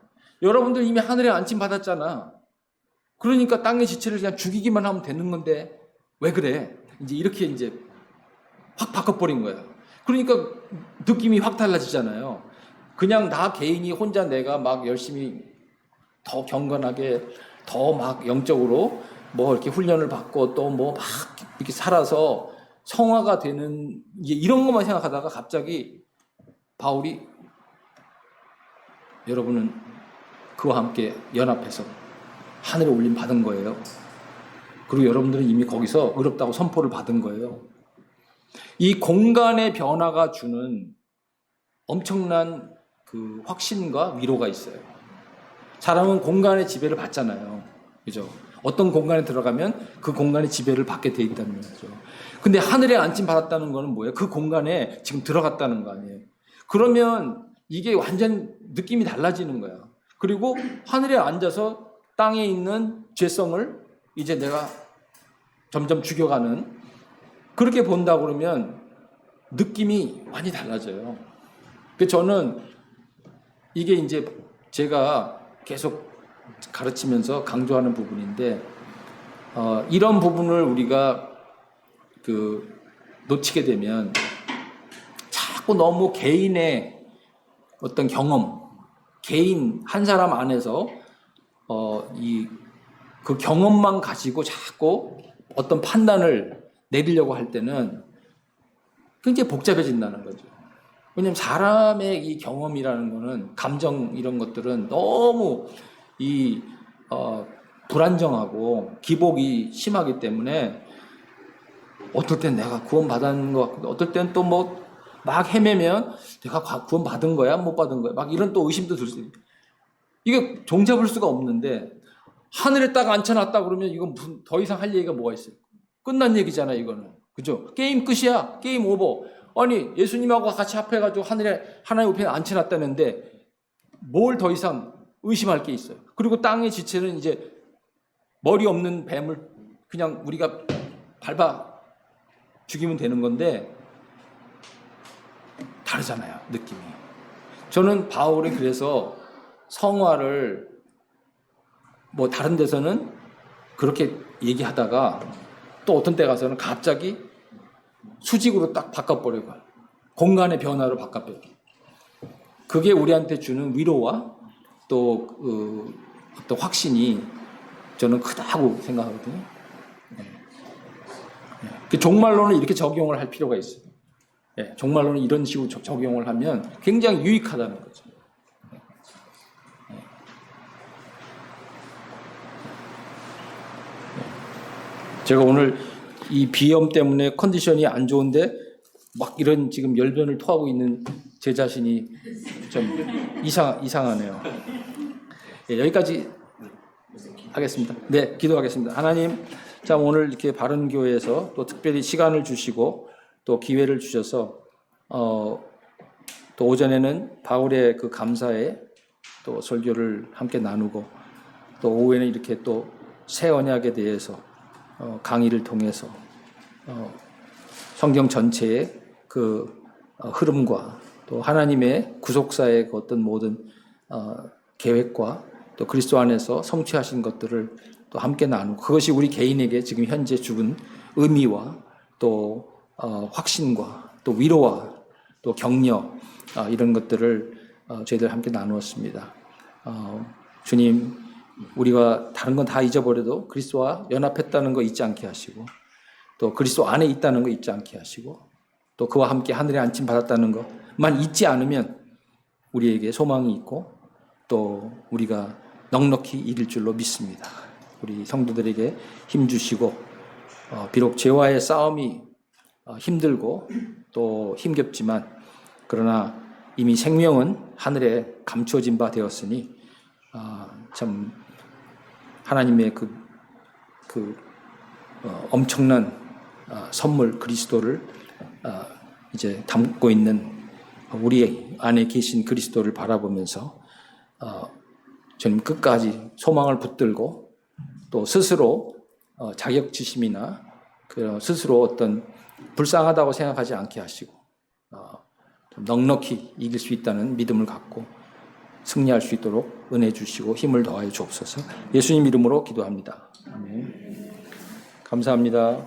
여러분들 이미 하늘에 안침 받았잖아. 그러니까 땅의 지체를 그냥 죽이기만 하면 되는 건데 왜 그래? 이렇게 이제 확 바꿔버린 거야. 그러니까 느낌이 확 달라지잖아요. 그냥 나 개인이 혼자 내가 막 열심히 더 경건하게, 더 막 영적으로 뭐 이렇게 훈련을 받고 또 뭐 막 이렇게 살아서 성화가 되는, 이런 것만 생각하다가 갑자기 바울이, 여러분은 그와 함께 연합해서 하늘에 올림 받은 거예요. 그리고 여러분들은 이미 거기서 의롭다고 선포를 받은 거예요. 이 공간의 변화가 주는 엄청난 그 확신과 위로가 있어요. 사람은 공간의 지배를 받잖아요. 그죠? 어떤 공간에 들어가면 그 공간의 지배를 받게 돼 있다는 거죠. 근데 하늘에 안침 받았다는 거는 뭐예요? 그 공간에 지금 들어갔다는 거 아니에요. 그러면 이게 완전 느낌이 달라지는 거야. 그리고 하늘에 앉아서 땅에 있는 죄성을 이제 내가 점점 죽여가는, 그렇게 본다 그러면 느낌이 많이 달라져요. 그래서 저는 이게 이제 제가 계속 가르치면서 강조하는 부분인데, 이런 부분을 우리가 놓치게 되면 자꾸 너무 개인의 어떤 경험, 개인 한 사람 안에서 그 경험만 가지고 자꾸 어떤 판단을 내리려고 할 때는 굉장히 복잡해진다는 거죠. 왜냐하면 사람의 이 경험이라는 거는, 감정 이런 것들은 너무 불안정하고 기복이 심하기 때문에 어떨 땐 내가 구원 받은 것 같고, 어떨 땐 또 뭐 막 헤매면 내가 구원 받은 거야, 못 받은 거야, 막 이런 또 의심도 들 수 있고, 이게 종잡을 수가 없는데, 하늘에 딱 앉혀놨다 그러면 이건 무슨 더 이상 할 얘기가 뭐가 있어요? 끝난 얘기잖아, 이거는. 그죠? 게임 끝이야. 게임 오버. 아니, 예수님하고 같이 합해가지고 하나님 옆에 앉혀놨다는데 뭘 더 이상 의심할 게 있어요. 그리고 땅의 지체는 이제 머리 없는 뱀을 그냥 우리가 밟아 죽이면 되는 건데, 다르잖아요, 느낌이. 저는 바울이 그래서 성화를 뭐 다른 데서는 그렇게 얘기하다가 또 어떤 때 가서는 갑자기 수직으로 딱 바꿔버리고, 공간의 변화로 바꿔버리고, 그게 우리한테 주는 위로와 또 어떤 확신이 저는 크다고 생각하거든요. 그 종말론을 이렇게 적용을 할 필요가 있어요. 종말론을 이런 식으로 적용을 하면 굉장히 유익하다는 거죠. 제가 오늘 이 비염 때문에 컨디션이 안 좋은데 막 이런 지금 열변을 토하고 있는 제 자신이 좀 이상하네요. 여기까지 하겠습니다. 네, 기도하겠습니다. 하나님, 참 오늘 이렇게 바른교회에서 또 특별히 시간을 주시고 또 기회를 주셔서 또 오전에는 바울의 그 감사에 또 설교를 함께 나누고 또 오후에는 이렇게 또 새 언약에 대해서 강의를 통해서 성경 전체의 그 흐름과 또 하나님의 구속사의 그 어떤 모든 계획과 또 그리스도 안에서 성취하신 것들을 또 함께 나누고 그것이 우리 개인에게 지금 현재 주은 의미와 또 확신과 또 위로와 또 격려 이런 것들을 저희들 함께 나누었습니다. 주님, 우리가 다른 건 다 잊어버려도 그리스도와 연합했다는 거 잊지 않게 하시고 또 그리스도 안에 있다는 거 잊지 않게 하시고 또 그와 함께 하늘에 안침 받았다는 것만 잊지 않으면 우리에게 소망이 있고 또 우리가 넉넉히 이길 줄로 믿습니다. 우리 성도들에게 힘 주시고 비록 죄와의 싸움이 힘들고 또 힘겹지만 그러나 이미 생명은 하늘에 감추어진 바 되었으니 참 하나님의 엄청난 선물 그리스도를 이제 담고 있는 우리 안에 계신 그리스도를 바라보면서 주님 끝까지 소망을 붙들고 또 스스로 자격지심이나 스스로 어떤 불쌍하다고 생각하지 않게 하시고 넉넉히 이길 수 있다는 믿음을 갖고 승리할 수 있도록 은혜 주시고 힘을 더하여 주옵소서. 예수님 이름으로 기도합니다. 아멘. 감사합니다.